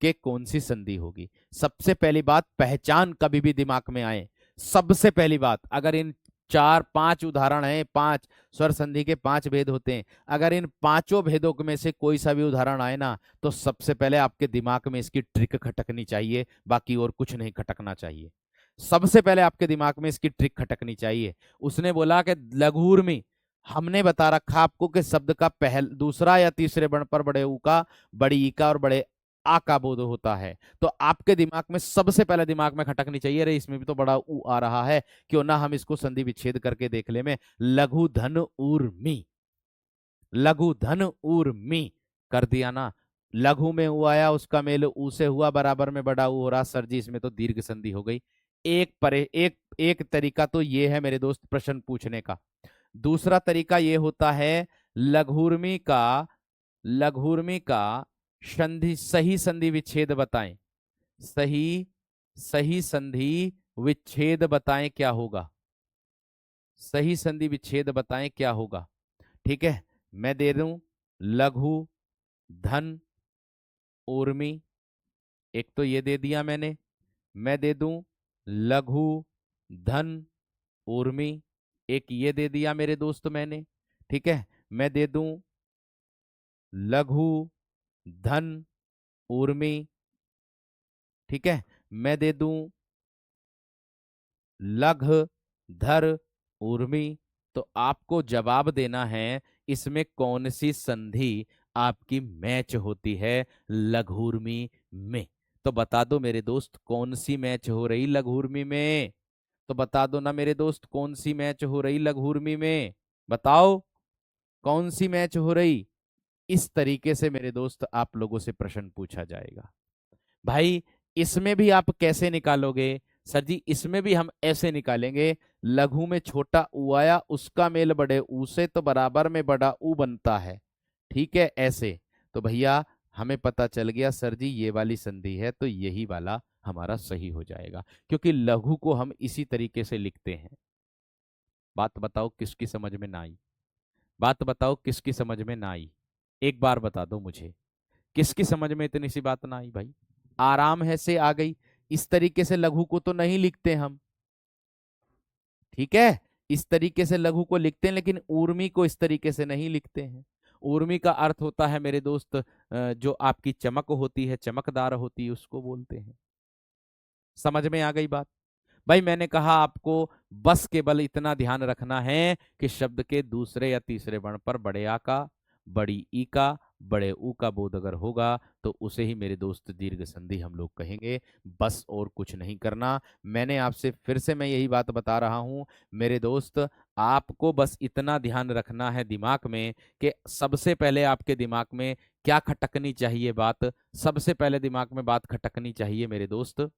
कि कौन सी संधि होगी। सबसे पहली बात, पहचान कभी भी दिमाग में आए, सबसे पहली बात, अगर इन चार पांच उदाहरण हैं, पांच स्वर संधि के पांच भेद होते हैं, अगर इन पांचों भेदों में से कोई सा भी उदाहरण आए ना, तो सबसे पहले आपके दिमाग में इसकी ट्रिक खटकनी चाहिए, बाकी और कुछ नहीं खटकना चाहिए। सबसे पहले आपके दिमाग में इसकी ट्रिक खटकनी चाहिए। उसने बोला कि लघुर्मी, हमने बता रखा आपको कि शब्द का पहल दूसरा या तीसरे वर्ण पर बड़े ऊ का, बड़ी ई का और बड़े आ का बोध होता है। तो आपके दिमाग में सबसे पहले दिमाग में खटकनी चाहिए, अरे इसमें भी तो बड़ा ऊ आ रहा है, क्यों ना हम इसको संधि विच्छेद करके देख ले। में लघु धन ऊर्मी, लघु धन ऊर्मी कर दिया ना। लघु में ऊ आया, उसका मेल ऊ से हुआ, बराबर में बड़ा ऊ हो रहा, सर जी इसमें तो दीर्घ संधि हो गई। एक तरीका तो ये है मेरे दोस्त प्रश्न पूछने का। दूसरा तरीका ये होता है लघुर्मी का, लघुर्मी का संधि, सही संधि विच्छेद बताएं, सही सही संधि विच्छेद बताएं क्या होगा, सही संधि विच्छेद बताएं क्या होगा। ठीक है, मैं दे दूं लघु धन ऊर्मी, एक तो ये दे दिया मैंने। मैं दे दूं लघु धन ऊर्मी, एक ये दे दिया मेरे दोस्त मैंने। ठीक है, मैं दे दूं लघु धन ऊर्मी। ठीक है, मैं दे दूं लघ धर ऊर्मी। तो आपको जवाब देना है इसमें कौन सी संधि आपकी मैच होती है लघुर्मी में। तो बता दो मेरे दोस्त कौन सी मैच हो रही लघुर्मी में, तो बता दो ना मेरे दोस्त कौन सी मैच हो रही लघुर्मी में, बताओ कौन सी मैच हो रही। इस तरीके से मेरे दोस्त आप लोगों से प्रश्न पूछा जाएगा। भाई इसमें भी आप कैसे निकालोगे, सर जी इसमें भी हम ऐसे निकालेंगे, लघु में छोटा ऊ आया, उसका मेल बड़े ऊ से, तो बराबर में बड़ा ऊ बनता है। ठीक है, ऐसे तो भैया हमें पता चल गया सर जी ये वाली संधि है, तो यही वाला हमारा सही हो जाएगा, क्योंकि लघु को हम इसी तरीके से लिखते हैं। बात बताओ किसकी समझ में ना आई, बात बताओ किसकी समझ में ना आई, एक बार बता दो मुझे, किसकी समझ में इतनी सी बात ना आई भाई। आराम है से आ गई, इस तरीके से लघु को तो नहीं लिखते हम। ठीक है, इस तरीके से लघु को लिखते हैं, लेकिन ऊर्मी को इस तरीके से नहीं लिखते हैं। ऊर्मी का अर्थ होता है मेरे दोस्त जो आपकी चमक होती है, चमकदार होती है, उसको बोलते हैं। समझ में आ गई बात। भाई मैंने कहा आपको बस केवल इतना ध्यान रखना है कि शब्द के दूसरे या तीसरे वर्ण पर बड़े आ का बड़ी ई का बड़े ऊ का बोध अगर होगा तो उसे ही मेरे दोस्त दीर्घ संधि हम लोग कहेंगे। बस और कुछ नहीं करना। मैंने आपसे फिर से मैं यही बात बता रहा हूं मेरे दोस्त, आपको बस इतना ध्यान रखना है दिमाग में कि सबसे पहले आपके दिमाग में क्या खटकनी चाहिए बात। सबसे पहले दिमाग में बात खटकनी चाहिए मेरे दोस्त,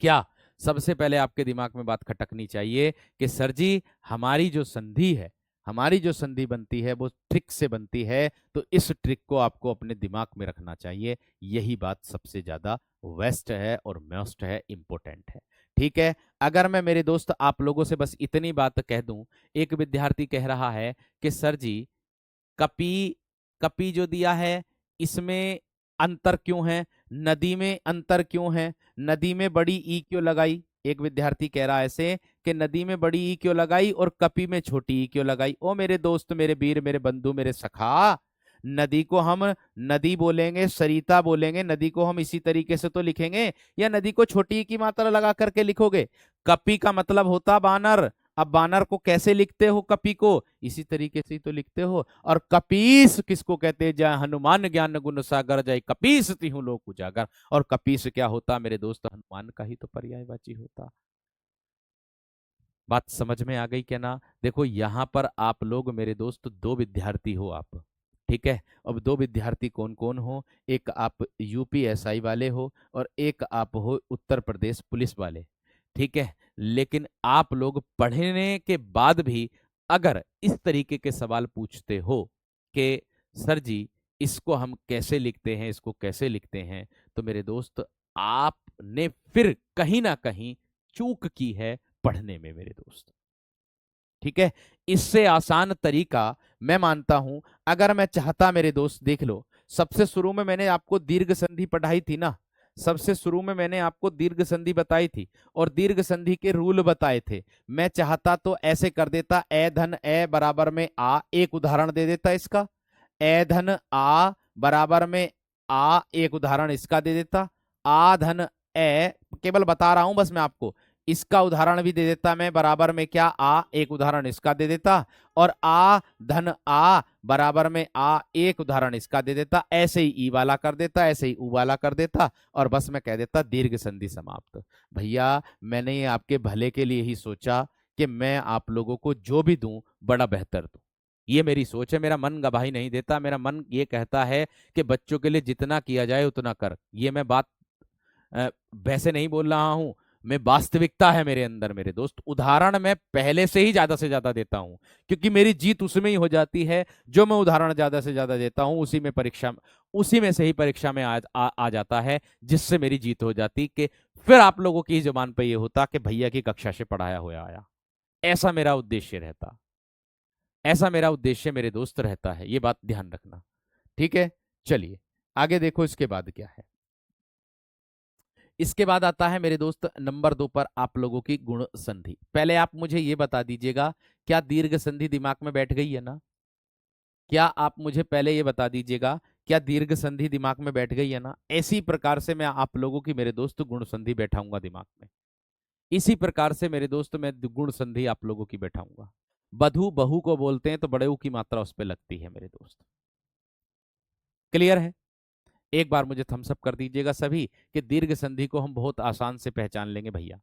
क्या सबसे पहले आपके दिमाग में बात खटकनी चाहिए कि सर जी हमारी जो संधि है, हमारी जो संधि बनती है वो ट्रिक से बनती है, तो इस ट्रिक को आपको अपने दिमाग में रखना चाहिए। यही बात सबसे ज्यादा वेस्ट है और मोस्ट है, इंपॉर्टेंट है। ठीक है। अगर मैं मेरे दोस्त आप लोगों से बस इतनी बात कह दूं, एक विद्यार्थी कह रहा है कि सर जी कपी, कपी जो दिया है इसमें अंतर क्यों है, नदी में अंतर क्यों है, नदी में बड़ी ई क्यों लगाई। एक विद्यार्थी कह रहा है ऐसे कि नदी में बड़ी ई क्यों लगाई और कपी में छोटी ई क्यों लगाई। ओ मेरे दोस्त, मेरे वीर, मेरे बंधु, मेरे सखा, नदी को हम नदी बोलेंगे, सरिता बोलेंगे, नदी को हम इसी तरीके से तो लिखेंगे, या नदी को छोटी ई की मात्रा लगा करके लिखोगे। कपी का मतलब होता बानर। अब बानर को कैसे लिखते हो, कपी को इसी तरीके से ही तो लिखते हो। और कपीस किसको कहते हैं, जय हनुमान ज्ञान गुण सागर, जय कपीस तिहु लोक उजागर। और कपीस क्या होता मेरे दोस्त, हनुमान का ही तो पर्यायवाची होता। बात समझ में आ गई क्या ना। देखो यहां पर आप लोग मेरे दोस्त दो विद्यार्थी हो आप, ठीक है। अब दो विद्यार्थी कौन कौन हो, एक आप यूपीएसआई वाले हो और एक आप हो उत्तर प्रदेश पुलिस वाले, ठीक है। लेकिन आप लोग पढ़ने के बाद भी अगर इस तरीके के सवाल पूछते हो कि सर जी इसको हम कैसे लिखते हैं, इसको कैसे लिखते हैं, तो मेरे दोस्त आपने फिर कहीं ना कहीं चूक की है पढ़ने में मेरे दोस्त। ठीक है। इससे आसान तरीका मैं मानता हूं, अगर मैं चाहता मेरे दोस्त देख लो, सबसे शुरू में मैंने आपको दीर्घ संधि पढ़ाई थी ना, सबसे शुरू में मैंने आपको दीर्घ संधि बताई थी और दीर्घ संधि के रूल बताए थे। मैं चाहता तो ऐसे कर देता, ए धन ए बराबर में आ, एक उदाहरण दे देता इसका, ए धन आ बराबर में आ, एक उदाहरण इसका दे देता, आ धन ए, केवल बता रहा हूं बस मैं आपको, इसका उदाहरण भी दे देता मैं बराबर में क्या आ, एक उदाहरण इसका दे देता, और आ धन आ बराबर में आ, एक उदाहरण इसका दे देता, ऐसे ही ई वाला कर देता, ऐसे ही ऊ वाला कर देता, और बस मैं कह देता दीर्घ संधि समाप्त। भैया मैंने ये आपके भले के लिए ही सोचा कि मैं आप लोगों को जो भी दूं बड़ा बेहतर दूं। ये मेरी सोच है, मेरा मन गवाही नहीं देता, मेरा मन ये कहता है कि बच्चों के लिए जितना किया जाए उतना कर। ये मैं बात वैसे नहीं बोल रहा हूं, मैं वास्तविकता है मेरे अंदर मेरे दोस्त। उदाहरण मैं पहले से ही ज्यादा से ज्यादा देता हूं, क्योंकि मेरी जीत उसमें ही हो जाती है जो मैं उदाहरण ज्यादा से ज्यादा देता हूं, उसी में परीक्षा, उसी में से ही परीक्षा में आ जाता है, जिससे मेरी जीत हो जाती कि फिर आप लोगों की जुबान पर यह होता कि भैया की कक्षा से पढ़ाया हुआ आया। ऐसा मेरा उद्देश्य रहता, ऐसा मेरा उद्देश्य मेरे दोस्त रहता है, ये बात ध्यान रखना। ठीक है। चलिए आगे देखो इसके बाद क्या है। इसके बाद आता है मेरे दोस्त नंबर 2 पर आप लोगों की गुण संधि। पहले आप मुझे ये बता दीजिएगा, क्या दीर्घ संधि दिमाग में बैठ गई है ना। क्या आप मुझे पहले ये बता दीजिएगा, क्या दीर्घ संधि दिमाग में बैठ गई है ना। इसी प्रकार से मैं आप लोगों की मेरे दोस्त गुण संधि बैठाऊंगा दिमाग में। इसी प्रकार से मेरे दोस्त मैं गुण संधि आप लोगों की बैठाऊंगा। बधु बहू को बोलते हैं तो बड़े ऊ की मात्रा उस पर लगती है मेरे दोस्त। क्लियर है। एक बार मुझे थम्स अप कर दीजिएगा सभी कि दीर्घ संधि को हम बहुत आसान से पहचान लेंगे भैया।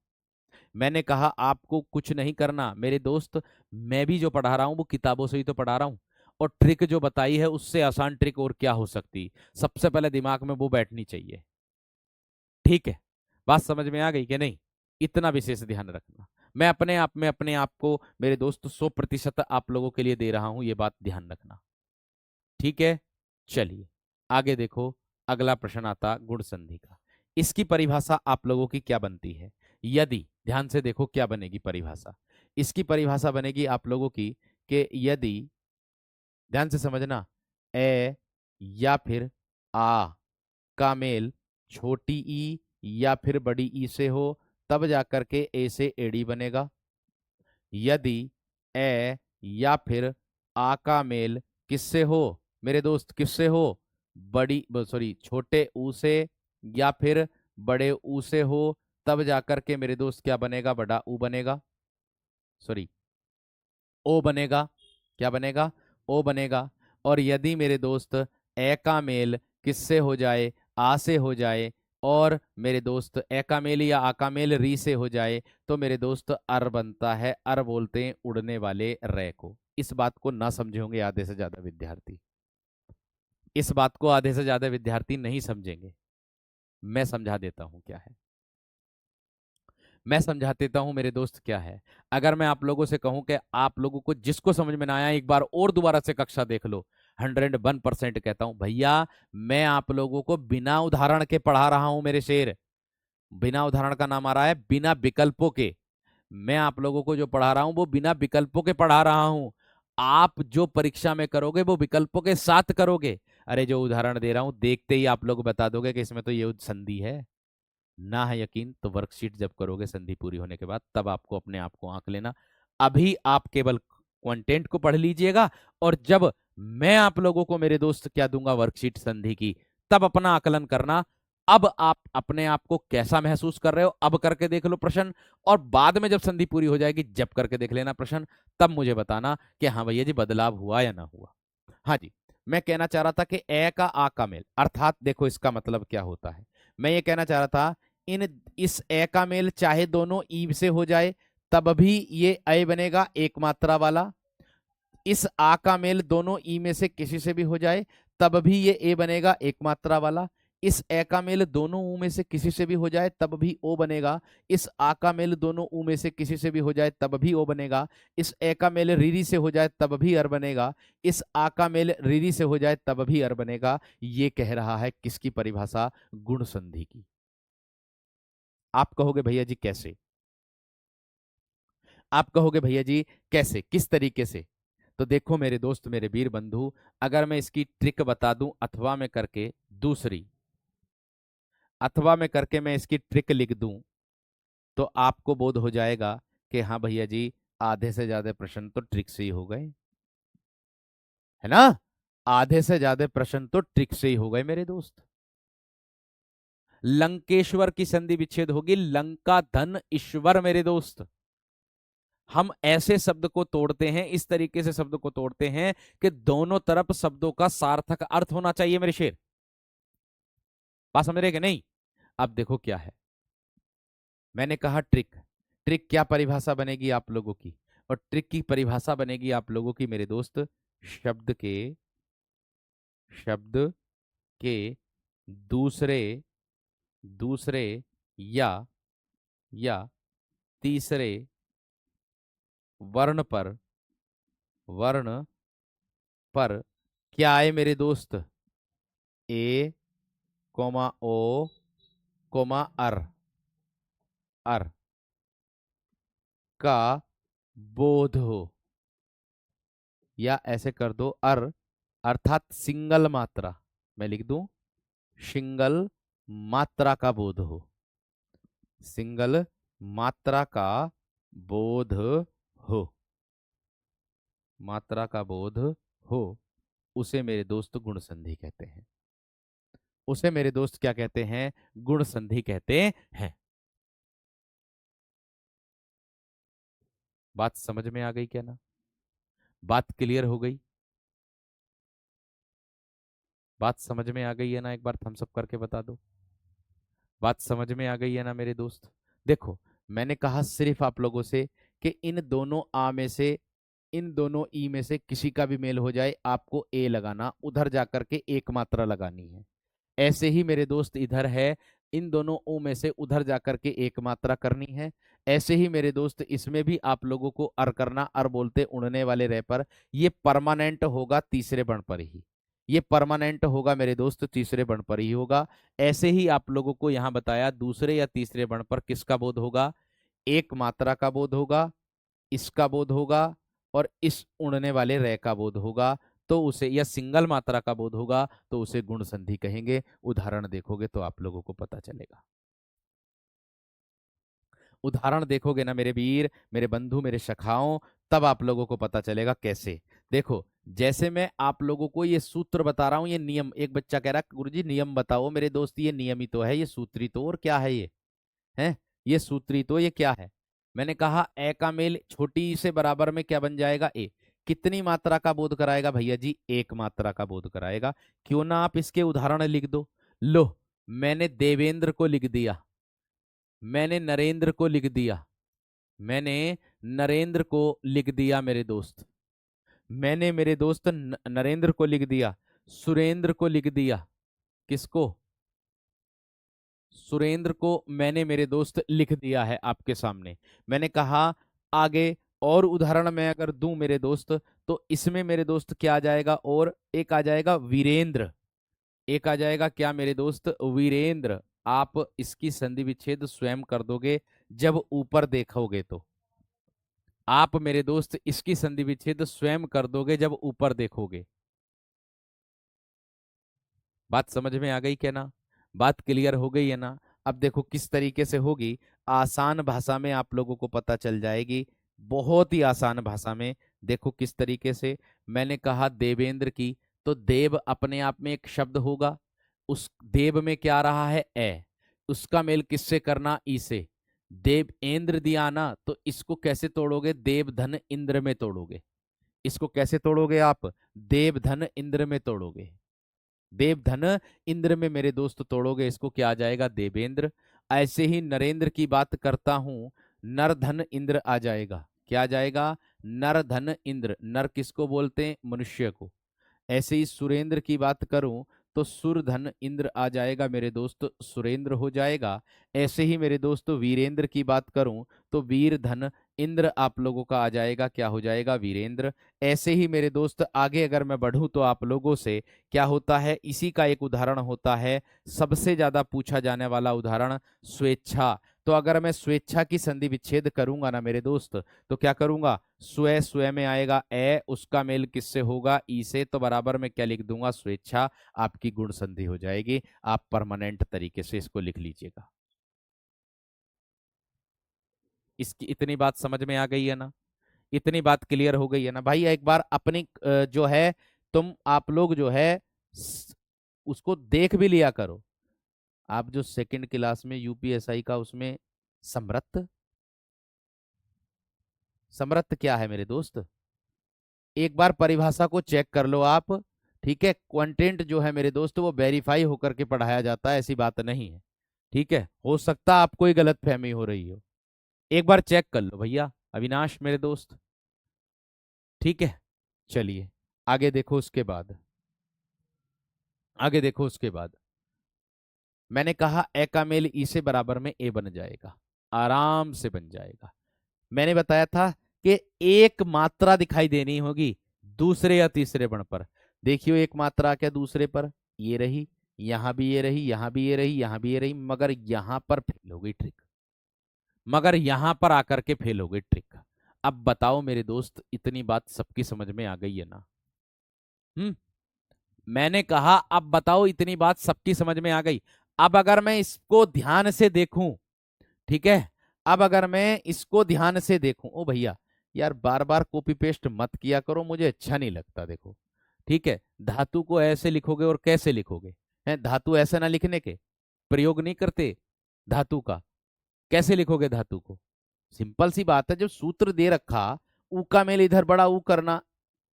मैंने कहा आपको कुछ नहीं करना मेरे दोस्त, मैं भी जो पढ़ा रहा हूं वो किताबों से ही तो पढ़ा रहा हूं, और ट्रिक जो बताई है उससे आसान ट्रिक और क्या हो सकती। सबसे पहले दिमाग में वो बैठनी चाहिए। ठीक है। बात समझ में आ गई कि नहीं, इतना विशेष ध्यान रखना। मैं अपने आप को मेरे दोस्त 100% आप लोगों के लिए दे रहा हूं, ये बात ध्यान रखना। ठीक है। चलिए आगे देखो, अगला प्रश्न आता गुण संधि का। इसकी परिभाषा आप लोगों की क्या बनती है, यदि ध्यान से देखो क्या बनेगी परिभाषा। इसकी परिभाषा बनेगी आप लोगों की कि यदि, ध्यान से समझना, ए या फिर आ का मेल छोटी ई या फिर बड़ी ई से हो, तब जाकर के ए से एडी बनेगा। यदि ए या फिर आ का मेल किससे हो मेरे दोस्त, किससे हो, बड़ी सॉरी छोटे ऊ से या फिर बड़े ऊ से हो, तब जाकर के मेरे दोस्त क्या बनेगा, बड़ा ऊ बनेगा, सॉरी ओ बनेगा। क्या बनेगा, ओ बनेगा। और यदि मेरे दोस्त ए का मेल किससे हो जाए, आ से हो जाए, और मेरे दोस्त ए का मेल या आ का मेल री से हो जाए, तो मेरे दोस्त अर बनता है। अर बोलते हैं उड़ने वाले रे को। इस बात को ना समझे होंगे आधे से ज्यादा विद्यार्थी, इस बात को आधे से ज्यादा विद्यार्थी नहीं समझेंगे। मैं समझा देता हूं क्या है, मैं समझा देता हूं मेरे दोस्त क्या है। अगर मैं आप लोगों से कहूं कि आप लोगों को जिसको समझ में ना आया एक बार और दोबारा से कक्षा देख लो, 101% कहता हूं भैया, मैं आप लोगों को बिना उदाहरण के पढ़ा रहा हूं मेरे शेर। बिना उदाहरण का नाम आ रहा है बिना विकल्पों के। मैं आप लोगों को जो पढ़ा रहा हूं वो बिना विकल्पों के पढ़ा रहा हूं। आप जो परीक्षा में करोगे वो विकल्पों के साथ करोगे। अरे जो उदाहरण दे रहा हूं देखते ही आप लोग बता दोगे कि इसमें तो ये संधि है। ना है यकीन तो वर्कशीट जब करोगे संधि पूरी होने के बाद तब आपको अपने आप को आंक लेना। अभी आप केवल कंटेंट को पढ़ लीजिएगा, और जब मैं आप लोगों को मेरे दोस्त क्या दूंगा वर्कशीट संधि की, तब अपना आकलन करना। अब आप अपने आप को कैसा महसूस कर रहे हो अब करके देख लो प्रश्न, और बाद में जब संधि पूरी हो जाएगी जब करके देख लेना प्रश्न, तब मुझे बताना कि हाँ भैया जी बदलाव हुआ या ना हुआ। हाँ जी, मैं कहना चाह रहा था कि ए का आ का मेल, अर्थात देखो इसका मतलब क्या होता है। मैं ये कहना चाह रहा था इन इस ए का मेल चाहे दोनों ई से हो जाए तब भी ये ए बनेगा एक मात्रा वाला। इस आ का मेल दोनों ई में से किसी से भी हो जाए तब भी ये ए बनेगा एक मात्रा वाला। इस ए का मेल दोनों ऊ में से किसी से भी हो जाए तब भी ओ बनेगा। इस आ का मेल दोनों ऊ में से किसी से भी हो जाए तब भी ओ बनेगा। इस ए का मेल रीरी से हो जाए तब भी अर बनेगा। इस आ का मेल रीरी से हो जाए तब भी अर बनेगा। ये कह रहा है किसकी परिभाषा, गुण संधि की। आप कहोगे भैया जी कैसे, आप कहोगे भैया जी कैसे, किस तरीके से। तो देखो मेरे दोस्त मेरे वीर बंधु, अगर मैं इसकी ट्रिक बता दूं अथवा में करके दूसरी, अथवा में करके मैं इसकी ट्रिक लिख दूं, तो आपको बोध हो जाएगा कि हाँ भैया जी आधे से ज्यादा प्रश्न तो ट्रिक से ही हो गए, है ना। आधे से ज्यादा प्रश्न तो ट्रिक से ही हो गए मेरे दोस्त। लंकेश्वर की संधि विच्छेद होगी लंका धन ईश्वर मेरे दोस्त। हम ऐसे शब्द को तोड़ते हैं, इस तरीके से शब्द को तोड़ते हैं कि दोनों तरफ शब्दों का सार्थक अर्थ होना चाहिए मेरे शेर। बात समझ रहे कि नहीं। अब देखो क्या है, मैंने कहा ट्रिक। ट्रिक क्या परिभाषा बनेगी आप लोगों की, और ट्रिक की परिभाषा बनेगी आप लोगों की मेरे दोस्त, शब्द के, शब्द के दूसरे, दूसरे या तीसरे वर्ण पर, वर्ण पर क्या आए मेरे दोस्त, ए कोमा ओ कोमा अर, अर का बोध हो। या ऐसे कर दो अर अर्थात सिंगल मात्रा, मैं लिख दूं सिंगल मात्रा का बोध हो, सिंगल मात्रा का बोध हो, मात्रा का बोध हो, उसे मेरे दोस्त गुण संधि कहते हैं। उसे मेरे दोस्त क्या कहते हैं, गुण संधि कहते हैं। बात समझ में आ गई क्या ना, बात क्लियर हो गई, बात समझ में आ गई है ना, एक बार थम्स अप करके बता दो। बात समझ में आ गई है ना मेरे दोस्त। देखो मैंने कहा सिर्फ आप लोगों से कि इन दोनों आ में से, इन दोनों ई में से किसी का भी मेल हो जाए आपको ए लगाना, उधर जाकर के एक मात्रा लगानी है। ऐसे ही मेरे दोस्त इधर है, इन दोनों ओ में से उधर जाकर के एक मात्रा करनी है। ऐसे ही मेरे दोस्त इसमें भी आप लोगों को अर करना, अर बोलते उड़ने वाले रे पर। ये परमानेंट होगा तीसरे वर्ण पर ही, ये परमानेंट होगा मेरे दोस्त तीसरे वर्ण पर ही होगा। ऐसे ही आप लोगों को यहां बताया दूसरे या तीसरे वर्ण पर किसका बोध होगा, एक मात्रा का बोध होगा, इसका बोध होगा, और इस उड़ने वाले रे का बोध होगा। तो उसे, या सिंगल मात्रा का बोध होगा तो उसे गुण संधि कहेंगे। उदाहरण देखोगे तो आप लोगों को पता चलेगा। उदाहरण देखोगे ना मेरे वीर मेरे बंधु मेरे सखाओं, तब आप लोगों को पता चलेगा कैसे। देखो जैसे मैं आप लोगों को ये सूत्र बता रहा हूं, ये नियम, एक बच्चा कह रहा है गुरुजी नियम बताओ, मेरे दोस्त ये नियम ही तो है, ये सूत्री तो, और क्या है ये, है ये सूत्री तो, ये क्या है। मैंने कहा ए का मेल छोटी से बराबर में क्या बन जाएगा, ए। कितनी मात्रा का बोध कराएगा भैया जी? एक मात्रा का बोध कराएगा। क्यों ना आप इसके उदाहरण लिख दो। लो, मैंने देवेंद्र को लिख दिया, मैंने नरेंद्र को लिख दिया, मैंने नरेंद्र को लिख दिया मेरे दोस्त, मैंने मेरे दोस्त नरेंद्र को लिख दिया, सुरेंद्र को लिख दिया। किसको? सुरेंद्र को मैंने मेरे दोस्त लिख दिया है आपके सामने। मैंने कहा आगे और उदाहरण मैं अगर दूं मेरे दोस्त, तो इसमें मेरे दोस्त क्या आ जाएगा? और एक आ जाएगा वीरेंद्र, एक आ जाएगा क्या मेरे दोस्त? वीरेंद्र। आप इसकी संधि विच्छेद स्वयं कर दोगे जब ऊपर देखोगे तो। आप मेरे दोस्त इसकी संधि विच्छेद स्वयं कर दोगे जब ऊपर देखोगे। बात समझ में आ गई क्या ना? बात क्लियर हो गई है ना? अब देखो किस तरीके से होगी, आसान भाषा में आप लोगों को पता चल जाएगी, बहुत ही आसान भाषा में। देखो किस तरीके से। मैंने कहा देवेंद्र की, तो देव अपने आप में एक शब्द होगा, उस देव में क्या आ रहा है? ए। उसका मेल किससे करना? ई से। देव इंद्र दिया ना, तो इसको कैसे तोड़ोगे? देव धन इंद्र में तोड़ोगे। इसको कैसे तोड़ोगे आप? देव धन इंद्र में तोड़ोगे। देवधन इंद्र में मेरे दोस्त तोड़ोगे, इसको क्या आ जाएगा? देवेंद्र। ऐसे ही नरेंद्र की बात करता हूं, नरधन इंद्र आ जाएगा। क्या आ जाएगा? नरधन इंद्र। नर किसको बोलते हैं? मनुष्य को। ऐसे ही सुरेंद्र की बात करूं, तो सुरधन इंद्र आ जाएगा मेरे दोस्त, सुरेंद्र हो जाएगा। ऐसे ही मेरे दोस्त वीरेंद्र की बात करूं, तो वीर धन इंद्र आप लोगों का आ जाएगा। क्या हो जाएगा? वीरेंद्र। ऐसे ही मेरे दोस्त आगे अगर मैं बढ़ूं तो आप लोगों से क्या होता है, इसी का एक उदाहरण होता है, सबसे ज्यादा पूछा जाने वाला उदाहरण, स्वेच्छा। तो अगर मैं स्वेच्छा की संधि विच्छेद करूंगा ना मेरे दोस्त, तो क्या करूंगा? स्वे, स्वे में आएगा ए, उसका मेल किससे होगा? ई से। तो बराबर में क्या लिख दूंगा? स्वेच्छा। आपकी गुण संधि हो जाएगी। आप परमानेंट तरीके से इसको लिख लीजिएगा। इसकी इतनी बात समझ में आ गई है ना? इतनी बात क्लियर हो गई है ना भाई? एक बार अपनी जो है, तुम आप लोग जो है उसको देख भी लिया करो। आप जो सेकंड क्लास में यूपीएसआई का उसमें समरथ, समरथ क्या है मेरे दोस्त? एक बार परिभाषा को चेक कर लो आप। ठीक है, कंटेंट जो है मेरे दोस्त वो वेरीफाई होकर के पढ़ाया जाता है, ऐसी बात नहीं है। ठीक है, हो सकता है आपको ही गलत फहमी हो रही हो। एक बार चेक कर लो भैया अविनाश मेरे दोस्त। ठीक है, चलिए आगे देखो उसके बाद, आगे देखो उसके बाद। मैंने कहा ए का मेल ई से बराबर में ए बन जाएगा, आराम से बन जाएगा। मैंने बताया था कि एक मात्रा दिखाई देनी होगी दूसरे या तीसरे बण पर। देखियो एक मात्रा क्या दूसरे पर? ये रही, यहां भी ये रही, यहां भी ये रही, यहां भी ये रही, मगर यहां पर फेल हो गई ट्रिक, मगर यहां पर आकर के फेल हो गई ट्रिक। अब बताओ मेरे दोस्त, इतनी बात सबकी समझ में आ गई है ना? हम्म। मैंने कहा अब बताओ, इतनी बात सबकी समझ में आ गई। अब अगर मैं इसको ध्यान से देखूं, ठीक है, अब अगर मैं इसको ध्यान से देखूं, ओ भैया यार बार बार कॉपी पेस्ट मत किया करो, मुझे अच्छा नहीं लगता। देखो ठीक है, धातु को ऐसे लिखोगे और कैसे लिखोगे? हैं, धातु ऐसे ना लिखने के प्रयोग नहीं करते धातु का। कैसे लिखोगे धातु को? सिंपल सी बात है, जब सूत्र दे रखा, ऊ का मेल इधर बड़ा ऊ करना,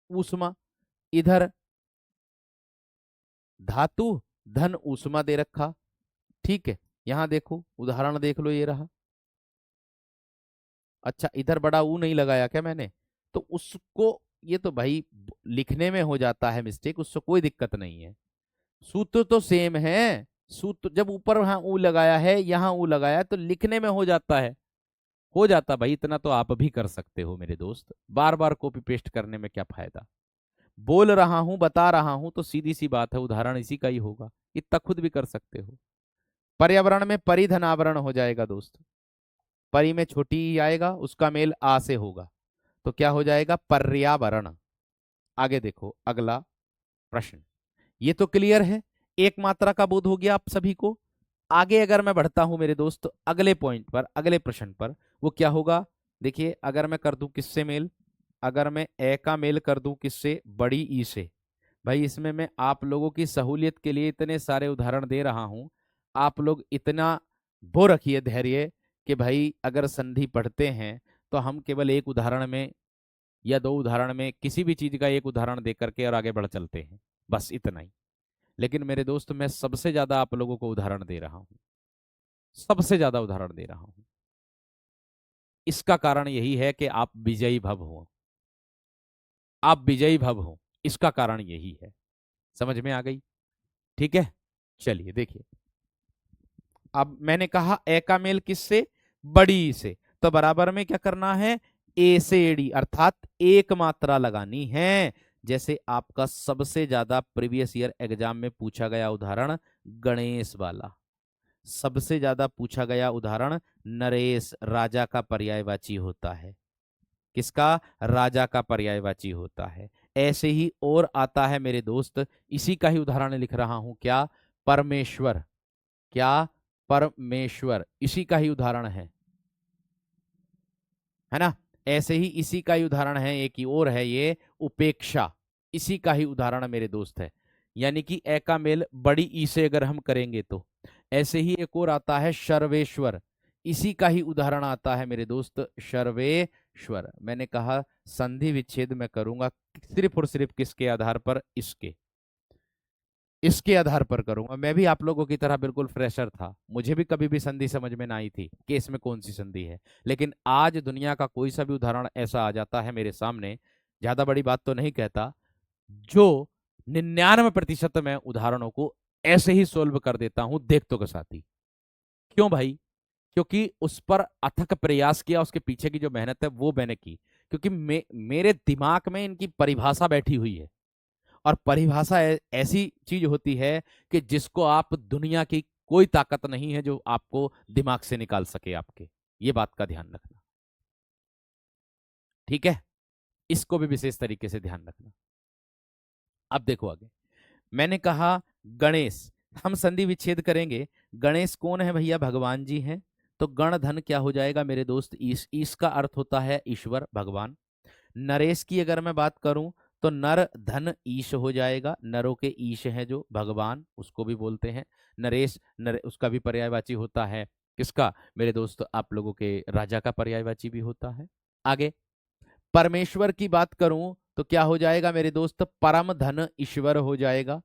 ऊष्मा, इधर धातु धन ऊष्मा दे रखा। ठीक है, यहां देखो उदाहरण देख लो, ये रहा। अच्छा, इधर बड़ा ऊ नहीं लगाया क्या मैंने? तो उसको, ये तो भाई लिखने में हो जाता है मिस्टेक, उससे कोई दिक्कत नहीं है। सूत्र तो सेम है। सूत्र जब ऊपर वहां ऊ लगाया है, यहां ऊ लगाया है, तो लिखने में हो जाता है। हो जाता भाई, इतना तो आप भी कर सकते हो मेरे दोस्त, बार बार कॉपी पेस्ट करने में क्या फायदा? बोल रहा हूं, बता रहा हूं, तो सीधी सी बात है, उदाहरण इसी का ही होगा। इतना खुद भी कर सकते हो। पर्यावरण में परिधन आवरण हो जाएगा दोस्त। परी में छोटी ई आएगा, उसका मेल आ से होगा, तो क्या हो जाएगा? पर्यावरण। आगे देखो अगला प्रश्न। ये तो क्लियर है, एक मात्रा का बोध हो गया आप सभी को। आगे अगर मैं बढ़ता हूं मेरे दोस्त अगले पॉइंट पर, अगले प्रश्न पर, वो क्या होगा? देखिए, अगर मैं कर दूं किससे मेल, अगर मैं ए का मेल कर दूं किससे? बड़ी ई से। भाई इसमें मैं आप लोगों की सहूलियत के लिए इतने सारे उदाहरण दे रहा हूं, आप लोग इतना वो रखिए धैर्य कि भाई अगर संधि पढ़ते हैं तो हम केवल एक उदाहरण में या दो उदाहरण में किसी भी चीज का एक उदाहरण दे करके और आगे बढ़ चलते हैं, बस इतना ही। लेकिन मेरे दोस्त मैं सबसे ज्यादा आप लोगों को उदाहरण दे रहा हूं, सबसे ज्यादा उदाहरण दे रहा हूं। इसका कारण यही है कि आप विजयी भव हो, आप विजयी भव हो, इसका कारण यही है। समझ में आ गई? ठीक है, चलिए देखिए। अब मैंने कहा ए का मेल किससे? बड़ी ई से, तो बराबर में क्या करना है? ए से एडी, अर्थात एक मात्रा लगानी है। जैसे आपका सबसे ज्यादा प्रीवियस ईयर एग्जाम में पूछा गया उदाहरण गणेश वाला, सबसे ज्यादा पूछा गया उदाहरण नरेश, राजा का पर्यायवाची होता है। किसका? राजा का पर्यायवाची होता है। ऐसे ही और आता है मेरे दोस्त, इसी का ही उदाहरण लिख रहा हूं, क्या? परमेश्वर। क्या? परमेश्वर, इसी का ही उदाहरण है ना? ऐसे ही इसी का ही उदाहरण है, एक ही और है ये उपेक्षा, इसी का ही उदाहरण मेरे दोस्त है। यानी कि ए का मेल बड़ी ई से अगर हम करेंगे तो। ऐसे ही एक और आता है सर्वेश्वर, इसी का ही उदाहरण आता है मेरे दोस्त सर्वेश्वर। मैंने कहा संधि विच्छेद में करूंगा सिर्फ और सिर्फ किसके आधार पर? इसके आधार पर करूंगा। मैं भी आप लोगों की तरह बिल्कुल फ्रेशर था, मुझे भी कभी भी संधि समझ में ना आई थी कि इसमें कौन सी संधि है। लेकिन आज दुनिया का कोई सा भी उदाहरण ऐसा आ जाता है मेरे सामने, ज्यादा बड़ी बात तो नहीं कहता, जो 99% मैं उदाहरणों को ऐसे ही सोल्व कर देता हूं देखतों के साथ ही। क्यों भाई? क्योंकि उस पर अथक प्रयास किया, उसके पीछे की जो मेहनत है वो मैंने की। क्योंकि मेरे दिमाग में इनकी परिभाषा बैठी हुई है, और परिभाषा ऐसी चीज होती है कि जिसको आप दुनिया की कोई ताकत नहीं है जो आपको दिमाग से निकाल सके आपके। ये बात का ध्यान रखना, ठीक है? इसको भी विशेष तरीके से ध्यान रखना। अब देखो आगे, मैंने कहा गणेश, हम संधि विच्छेद करेंगे। गणेश कौन है भैया? भगवान जी हैं। तो गण धन क्या हो जाएगा मेरे दोस्त? ईश का अर्थ होता है ईश्वर, भगवान। नरेश की अगर मैं बात करूं तो नर धन ईश हो जाएगा, नरों के ईश है जो भगवान, उसको भी बोलते हैं नरेश। उसका भी पर्यायवाची होता है किसका मेरे दोस्त? आप लोगों के राजा का पर्यायवाची भी होता है। आगे परमेश्वर की बात करूं तो क्या हो जाएगा मेरे दोस्त? परम धन ईश्वर हो जाएगा,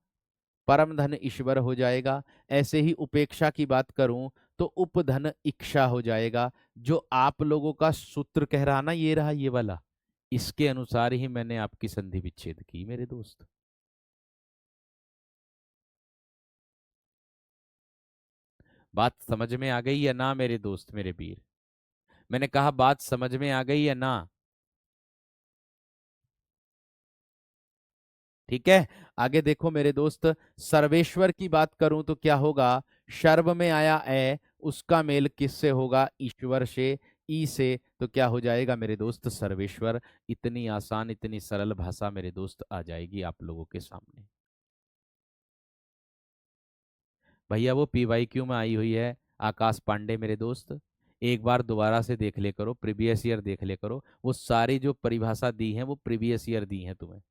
परम धन ईश्वर हो जाएगा। ऐसे ही उपेक्षा की बात करूं तो उपधन इच्छा हो जाएगा। जो आप लोगों का सूत्र कह रहा ना, ये रहा ये वाला, इसके अनुसार ही मैंने आपकी संधि विच्छेद की मेरे दोस्त। बात समझ में आ गई या ना मेरे दोस्त, मेरे वीर? मैंने कहा बात समझ में आ गई या ना? ठीक है, आगे देखो मेरे दोस्त, सर्वेश्वर की बात करूं तो क्या होगा? शर्व में आया ए, उसका मेल किससे होगा? ईश्वर से। ई से, तो क्या हो जाएगा मेरे दोस्त? सर्वेश्वर। इतनी आसान, इतनी सरल भाषा मेरे दोस्त आ जाएगी आप लोगों के सामने। भैया वो पीवाईक्यू में आई हुई है, आकाश पांडे मेरे दोस्त, एक बार दोबारा से देख ले करो, प्रीवियस ईयर देख ले करो। वो सारी जो परिभाषा दी है वो प्रीवियस ईयर दी है तुम्हें,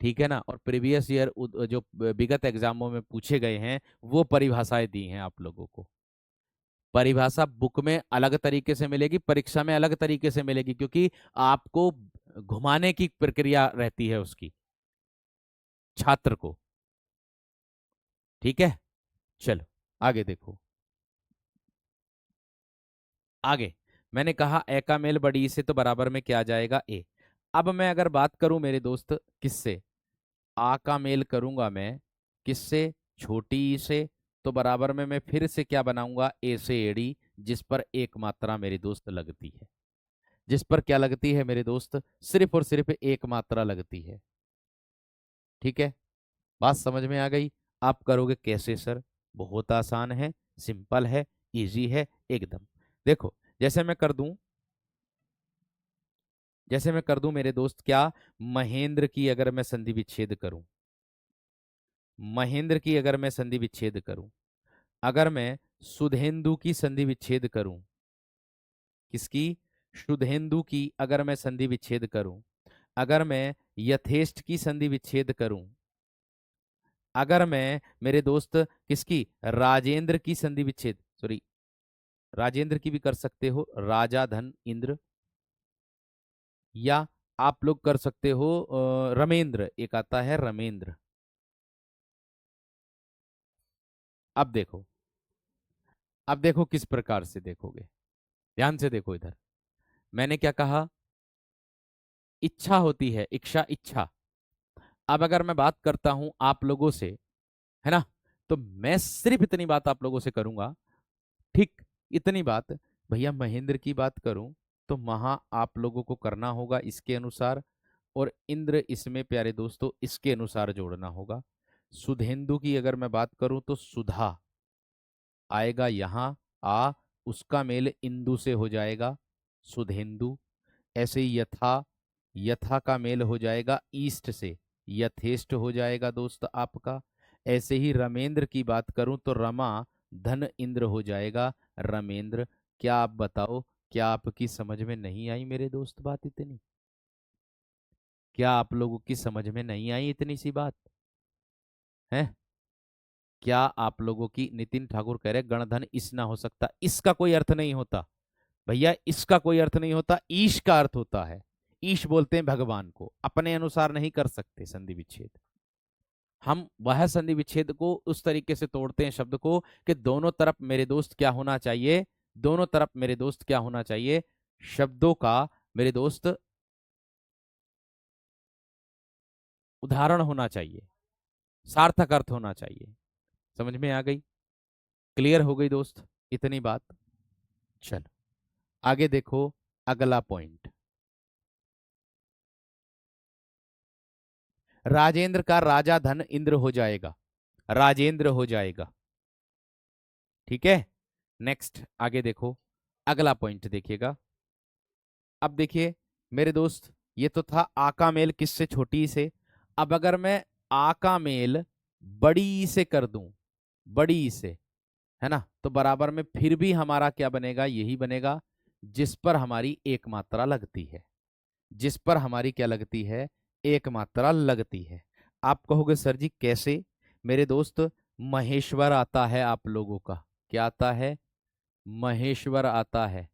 ठीक है ना? और प्रीवियस ईयर जो विगत एग्जामों में पूछे गए हैं वो परिभाषाएं दी हैं आप लोगों को। परिभाषा बुक में अलग तरीके से मिलेगी, परीक्षा में अलग तरीके से मिलेगी, क्योंकि आपको घुमाने की प्रक्रिया रहती है उसकी, छात्र को। ठीक है, चलो आगे देखो। आगे मैंने कहा ए का मेल बड़ी ई से, तो बराबर में क्या आ जाएगा? ए। अब मैं अगर बात करूं मेरे दोस्त किससे? आ का मेल करूंगा मैं किससे? छोटी ई से। तो बराबर में मैं फिर से क्या बनाऊंगा? ए से एड़ी, जिस पर एक मात्रा मेरे दोस्त लगती है। जिस पर क्या लगती है मेरे दोस्त? सिर्फ और सिर्फ एक मात्रा लगती है। ठीक है, बात समझ में आ गई? आप करोगे कैसे सर? बहुत आसान है, सिंपल है, इजी है एकदम। देखो, जैसे मैं कर दूं, जैसे मैं कर दूं मेरे दोस्त, क्या? महेंद्र की अगर मैं संधि विच्छेद करूं, महेंद्र की अगर मैं संधि विच्छेद करूं, अगर मैं सुधेंदु की संधि विच्छेद करूं, किसकी? सुधेंदु की अगर मैं संधि विच्छेद करूं, अगर मैं यथेष्ट की संधि विच्छेद करूं, अगर मैं मेरे दोस्त किसकी? राजेंद्र की संधि विच्छेद, सॉरी, राजेंद्र की भी कर सकते हो, राजा धन इंद्र, या आप लोग कर सकते हो रमेंद्र, एक आता है रमेंद्र। अब देखो, अब देखो किस प्रकार से देखोगे, ध्यान से देखो इधर। मैंने क्या कहा, इच्छा होती है, इच्छा, इच्छा। अब अगर मैं बात करता हूं आप लोगों से, है ना, तो मैं सिर्फ इतनी बात आप लोगों से करूंगा, ठीक, इतनी बात। भैया महेंद्र की बात करूं तो महा आप लोगों को करना होगा इसके अनुसार, और इंद्र इसमें प्यारे दोस्तों इसके अनुसार जोड़ना होगा। सुधेंदु की अगर मैं बात करूं तो सुधा आएगा यहां, आ, उसका मेल इंदु से हो जाएगा, सुधेंदु। ऐसे ही यथा, यथा का मेल हो जाएगा ईस्ट से, यथेष्ट हो जाएगा दोस्त आपका। ऐसे ही रमेंद्र की बात करूं तो रमा धन इंद्र हो जाएगा, रमेंद्र। क्या आप बताओ, क्या आपकी समझ में नहीं आई मेरे दोस्त बात इतनी? क्या आप लोगों की समझ में नहीं आई इतनी सी बात है? क्या आप लोगों की, नितिन ठाकुर कह रहे गणधन इस ना हो सकता, इसका कोई अर्थ नहीं होता भैया, इसका कोई अर्थ नहीं होता, ईश का अर्थ होता है। ईश बोलते हैं भगवान को, अपने अनुसार नहीं कर सकते संधि विच्छेद। हम वह संधि विच्छेद को उस तरीके से तोड़ते हैं शब्द को कि दोनों तरफ मेरे दोस्त क्या होना चाहिए, दोनों तरफ मेरे दोस्त क्या होना चाहिए, शब्दों का मेरे दोस्त उदाहरण होना चाहिए, सार्थक अर्थ होना चाहिए। समझ में आ गई? क्लियर हो गई दोस्त इतनी बात? चलो आगे देखो, अगला पॉइंट, राजेंद्र का राजा धन इंद्र हो जाएगा, राजेंद्र हो जाएगा, ठीक है। नेक्स्ट आगे देखो, अगला पॉइंट देखिएगा। अब देखिए मेरे दोस्त, ये तो था आ का मेल किससे, छोटी से। अब अगर मैं आ का मेल बड़ी से कर दूं, बड़ी से, है ना, तो बराबर में फिर भी हमारा क्या बनेगा, यही बनेगा जिस पर हमारी एक मात्रा लगती है, जिस पर हमारी क्या लगती है, एक मात्रा लगती है। आप कहोगे सर जी कैसे? मेरे दोस्त महेश्वर आता है आप लोगों का, क्या आता है, महेश्वर आता है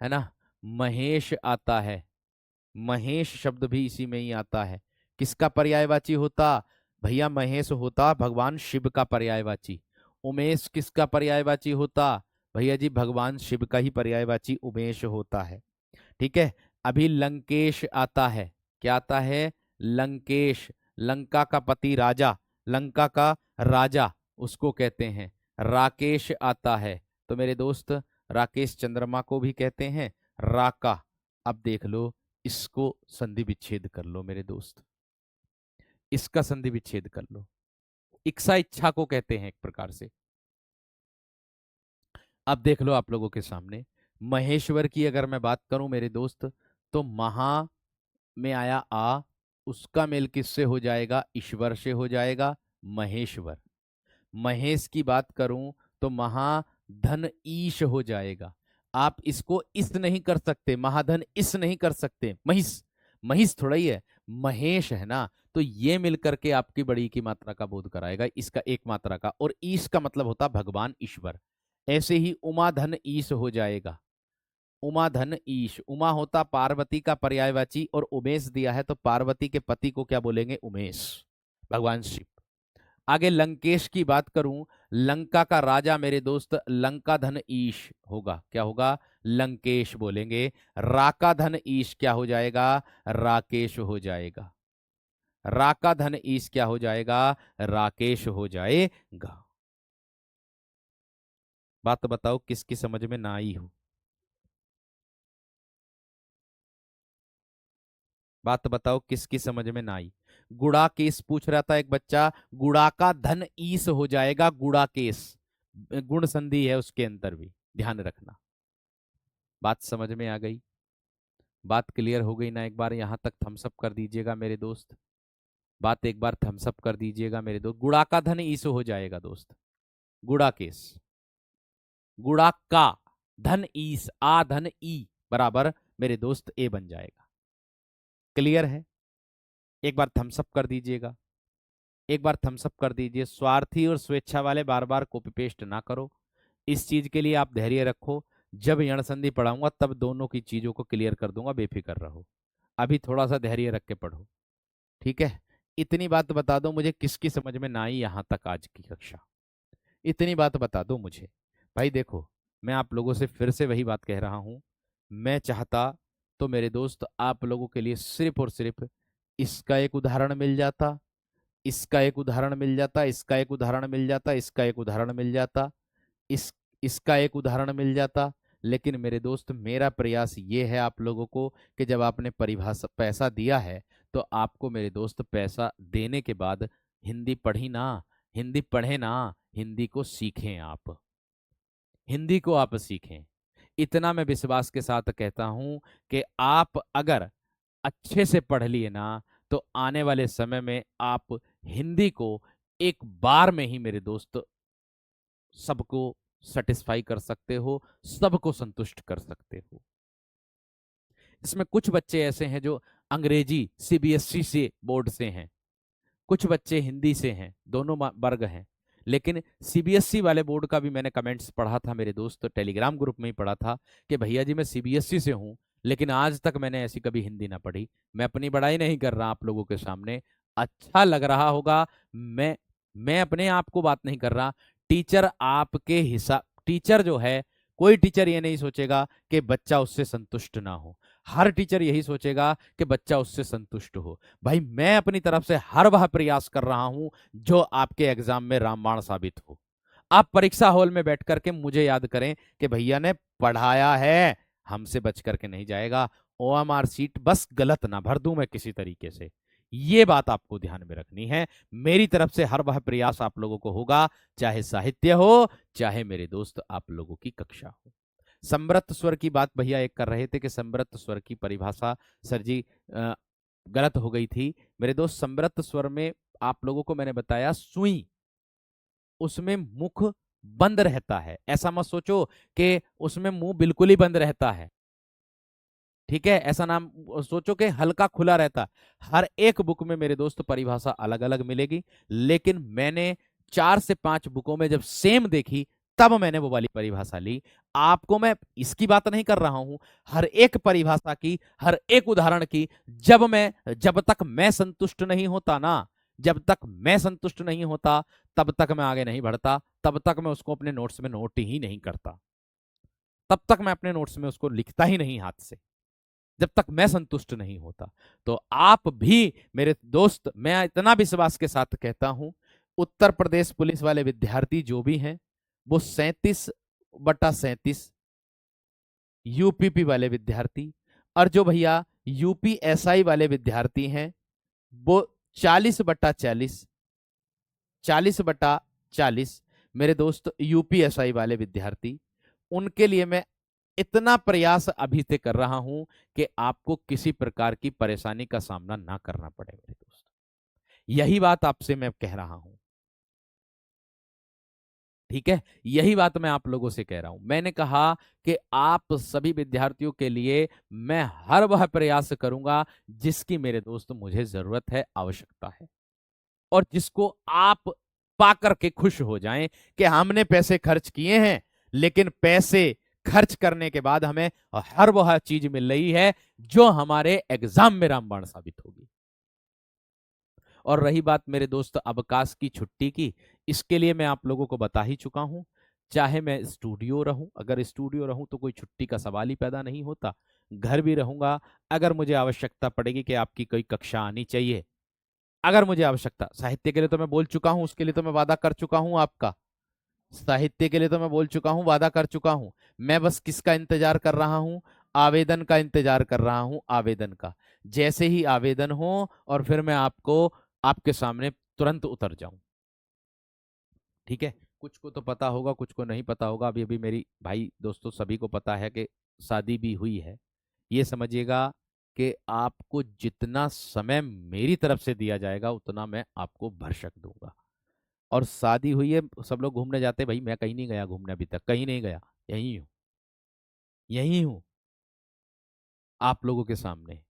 ना, महेश आता है, महेश शब्द भी इसी में ही आता है। किसका पर्यायवाची होता भैया? महेश होता भगवान शिव का पर्यायवाची। उमेश किसका पर्यायवाची होता भैया जी? भगवान शिव का ही पर्यायवाची उमेश होता है, ठीक है। अभी लंकेश आता है, क्या आता है, लंकेश, लंका का पति राजा, लंका का राजा उसको कहते हैं। राकेश आता है, तो मेरे दोस्त राकेश चंद्रमा को भी कहते हैं, राका। अब देख लो, इसको संधि विच्छेद कर लो मेरे दोस्त, इसका संधि विच्छेद कर लो। इच्छा, इच्छा को कहते हैं एक प्रकार से। अब देख लो आप लोगों के सामने, महेश्वर की अगर मैं बात करूं मेरे दोस्त, तो महा में आया आ, उसका मेल किससे हो जाएगा, ईश्वर से हो जाएगा, महेश्वर। महेश की बात करूं तो महाधन ईश हो जाएगा। आप इसको इस नहीं कर सकते, महाधन इस नहीं कर सकते, महिष, महिष थोड़ा ही है, महेश है ना। तो ये मिलकर के आपकी बड़ी की मात्रा का बोध कराएगा, इसका एक मात्रा का, और ईश का मतलब होता भगवान ईश्वर। ऐसे ही उमाधन ईश हो जाएगा, उमा धन ईश, उमा होता पार्वती का पर्यायवाची, और उमेश दिया है तो पार्वती के पति को क्या बोलेंगे, उमेश, भगवान शिव। आगे लंकेश की बात करूं, लंका का राजा मेरे दोस्त लंका धन ईश होगा, क्या होगा, लंकेश बोलेंगे। राका धन ईश क्या हो जाएगा, राकेश हो जाएगा। राका धन ईश क्या हो जाएगा, राकेश हो जाएगा। बात बताओ किसकी समझ में ना आई हो, बात बताओ किसकी समझ में ना आई? गुड़ा केस पूछ रहा था एक बच्चा, गुड़ा का धन ईस हो जाएगा, गुड़ा केस, गुण संधि है उसके अंदर भी, ध्यान रखना। बात समझ में आ गई? बात क्लियर हो गई ना? एक बार यहां तक थम्सअप कर दीजिएगा मेरे दोस्त, बात एक बार थम्सअप कर दीजिएगा मेरे दोस्त। गुड़ा का धन ईस हो जाएगा दोस्त, गुड़ा केस, गुड़ा का धन ईस, आ धन ई बराबर मेरे दोस्त ए बन जाएगा। क्लियर है? एक बार थम्सअप कर दीजिएगा, एक बार थम्सअप कर दीजिए। स्वार्थी और स्वेच्छा वाले बार बार कॉपी पेस्ट ना करो, इस चीज के लिए आप धैर्य रखो। जब यण संधि पढ़ाऊंगा तब दोनों की चीजों को क्लियर कर दूंगा, बेफिक्र रहो। अभी थोड़ा सा धैर्य रख के पढ़ो, ठीक है। इतनी बात बता दो मुझे, किसकी समझ में ना आई यहाँ तक आज की कक्षा, इतनी बात बता दो मुझे। भाई देखो, मैं आप लोगों से फिर से वही बात कह रहा हूँ, मैं चाहता तो मेरे दोस्त आप लोगों के लिए सिर्फ और सिर्फ इसका एक उदाहरण मिल जाता, इसका एक उदाहरण मिल जाता, इसका एक उदाहरण मिल जाता, इसका एक उदाहरण मिल जाता, इस इसका एक उदाहरण मिल जाता। लेकिन मेरे दोस्त, मेरा प्रयास ये है आप लोगों को कि जब आपने परिभाषा पैसा दिया है, तो आपको मेरे दोस्त पैसा देने के बाद हिंदी पढ़ी ना, हिंदी पढ़े ना, हिंदी को सीखें आप, हिंदी को आप सीखें। इतना मैं विश्वास के साथ कहता हूं कि आप अगर अच्छे से पढ़ लिए ना, तो आने वाले समय में आप हिंदी को एक बार में ही मेरे दोस्त सबको सेटिस्फाई कर सकते हो, सबको संतुष्ट कर सकते हो। इसमें कुछ बच्चे ऐसे हैं जो अंग्रेजी सीबीएसई से बोर्ड से हैं, कुछ बच्चे हिंदी से हैं, दोनों वर्ग हैं। लेकिन सीबीएसई वाले बोर्ड का भी मैंने कमेंट्स पढ़ा था मेरे दोस्त, टेलीग्राम ग्रुप में ही पढ़ा था कि भैया जी मैं सीबीएसई से हूं, लेकिन आज तक मैंने ऐसी कभी हिंदी ना पढ़ी। मैं अपनी बड़ाई नहीं कर रहा आप लोगों के सामने, अच्छा लग रहा होगा, मैं अपने आप को बात नहीं कर रहा। टीचर आपके हिसाब, टीचर जो है, कोई टीचर ये नहीं सोचेगा कि बच्चा उससे संतुष्ट ना हो, हर टीचर यही सोचेगा कि बच्चा उससे संतुष्ट हो। भाई मैं अपनी तरफ से हर वह प्रयास कर रहा हूं जो आपके एग्जाम में रामबाण साबित हो। आप परीक्षा हॉल में बैठ करके मुझे याद करें कि भैया ने पढ़ाया है, हमसे बच करके नहीं जाएगा। ओएमआर सीट बस गलत ना भर दूं मैं किसी तरीके से, ये बात आपको ध्यान में रखनी है। मेरी तरफ से हर वह प्रयास आप लोगों को होगा, चाहे साहित्य हो, चाहे मेरे दोस्त आप लोगों की कक्षा हो। समृत स्वर की बात भैया एक कर रहे थे कि समृत स्वर की परिभाषा सर जी गलत हो गई थी। मेरे दोस्त समृत स्वर में आप लोगों को मैंने बताया सुई, उसमें मुख बंद रहता है, ऐसा मत सोचो कि उसमें मुंह बिल्कुल ही बंद रहता है, ठीक है, ऐसा नाम सोचो कि हल्का खुला रहता। हर एक बुक में मेरे दोस्त परिभाषा अलग अलग मिलेगी, लेकिन मैंने 4 से 5 बुकों में जब सेम देखी, तब मैंने वो वाली परिभाषा ली। आपको मैं इसकी बात नहीं कर रहा हूं, हर एक परिभाषा की, हर एक उदाहरण की, जब तक मैं संतुष्ट नहीं होता ना, जब तक मैं संतुष्ट नहीं होता, तब तक मैं आगे नहीं बढ़ता, तब तक मैं उसको अपने नोट्स में नोट ही नहीं करता, तब तक मैं अपने नोट्स में उसको लिखता ही नहीं हाथ से, जब तक मैं संतुष्ट नहीं होता। तो आप भी मेरे दोस्त, मैं इतना विश्वास के साथ कहता हूं, उत्तर प्रदेश पुलिस वाले विद्यार्थी जो भी हैं, वो 37/37, यूपीपी वाले विद्यार्थी, और जो भैया यूपीएसआई वाले विद्यार्थी हैं, वो 40/40, 40/40, मेरे दोस्त यूपीएसआई वाले विद्यार्थी, उनके लिए मैं इतना प्रयास अभी से कर रहा हूं कि आपको किसी प्रकार की परेशानी का सामना ना करना पड़े मेरे दोस्त, यही बात आपसे मैं कह रहा हूं, ठीक है। यही बात मैं आप लोगों से कह रहा हूं। मैंने कहा कि आप सभी विद्यार्थियों के लिए मैं हर वह प्रयास करूंगा जिसकी मेरे दोस्त मुझे जरूरत है, आवश्यकता है, और जिसको आप पा करके खुश हो जाएं कि हमने पैसे खर्च किए हैं, लेकिन पैसे खर्च करने के बाद हमें हर वह चीज मिल रही है जो हमारे एग्जाम में रामबाण साबित होगी। और रही बात मेरे दोस्त अवकाश की, छुट्टी की, इसके लिए मैं आप लोगों को बता ही चुका हूं, चाहे मैं स्टूडियो रहूं, अगर स्टूडियो रहूं तो कोई छुट्टी का सवाल ही पैदा नहीं होता, घर भी रहूंगा, अगर मुझे आवश्यकता पड़ेगी कि आपकी कोई कक्षा आनी चाहिए, अगर मुझे आवश्यकता, साहित्य के लिए तो मैं बोल चुका हूं, उसके लिए तो मैं वादा कर चुका हूं आपका, साहित्य के लिए तो मैं बोल चुका हूं, वादा कर चुका हूं। मैं बस किसका इंतजार कर रहा हूं, आवेदन का इंतजार कर रहा हूं, आवेदन का। जैसे ही आवेदन हो और फिर मैं आपको आपके सामने तुरंत उतर जाऊं, ठीक है। कुछ को तो पता होगा, कुछ को नहीं पता होगा। अभी अभी मेरी भाई दोस्तों सभी को पता है कि शादी भी हुई है। ये समझिएगा कि आपको जितना समय मेरी तरफ से दिया जाएगा उतना मैं आपको भरसक दूंगा। और शादी हुई है, सब लोग घूमने जाते हैं, भाई मैं कहीं नहीं गया घूमने, अभी तक कहीं नहीं गया, यहीं हूँ, यहीं हूँ आप लोगों के सामने,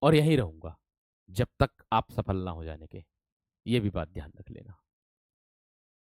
और यहीं रहूंगा जब तक आप सफल ना हो जाने के, ये भी बात ध्यान रख लेना,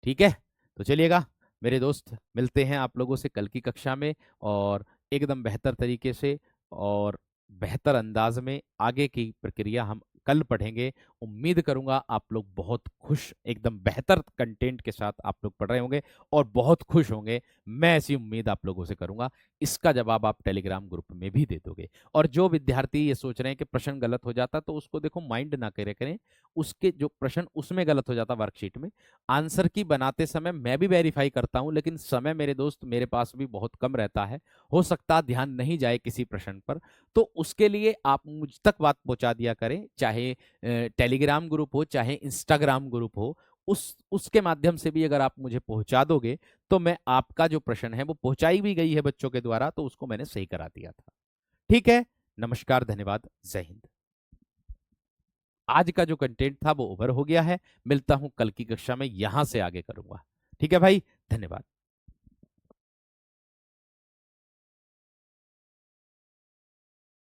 ठीक है। तो चलिएगा मेरे दोस्त, मिलते हैं आप लोगों से कल की कक्षा में, और एकदम बेहतर तरीके से, और बेहतर अंदाज में आगे की प्रक्रिया हम कल पढ़ेंगे। उम्मीद करूंगा आप लोग बहुत खुश, एकदम बेहतर कंटेंट के साथ आप लोग पढ़ रहे होंगे और बहुत खुश होंगे। मैं ऐसी उम्मीद आप लोगों से करूंगा। इसका जवाब आप टेलीग्राम ग्रुप में भी दे दोगे। और जो विद्यार्थी ये सोच रहे हैं कि प्रश्न गलत हो जाता, तो उसको देखो माइंड ना करे करें। उसके जो प्रश्न उसमें गलत हो जाता वर्कशीट में, आंसर की बनाते समय मैं भी वेरीफाई करता हूं, लेकिन समय मेरे दोस्त मेरे पास भी बहुत कम रहता है। हो सकता ध्यान नहीं जाए किसी प्रश्न पर, तो उसके लिए आप मुझ तक बात पहुंचा दिया करें, चाहे टेलीग्राम ग्रुप हो चाहे इंस्टाग्राम ग्रुप हो। उसके माध्यम से भी अगर आप मुझे पहुंचा दोगे, तो मैं आपका जो प्रश्न है वो पहुंचाई भी गई है बच्चों के द्वारा, तो उसको मैंने सही करा दिया था। ठीक है। नमस्कार, धन्यवाद, जय हिंद। आज का जो कंटेंट था वो ओवर हो गया है। मिलता हूं कल की कक्षा में, यहां से आगे करूंगा। ठीक है भाई, धन्यवाद।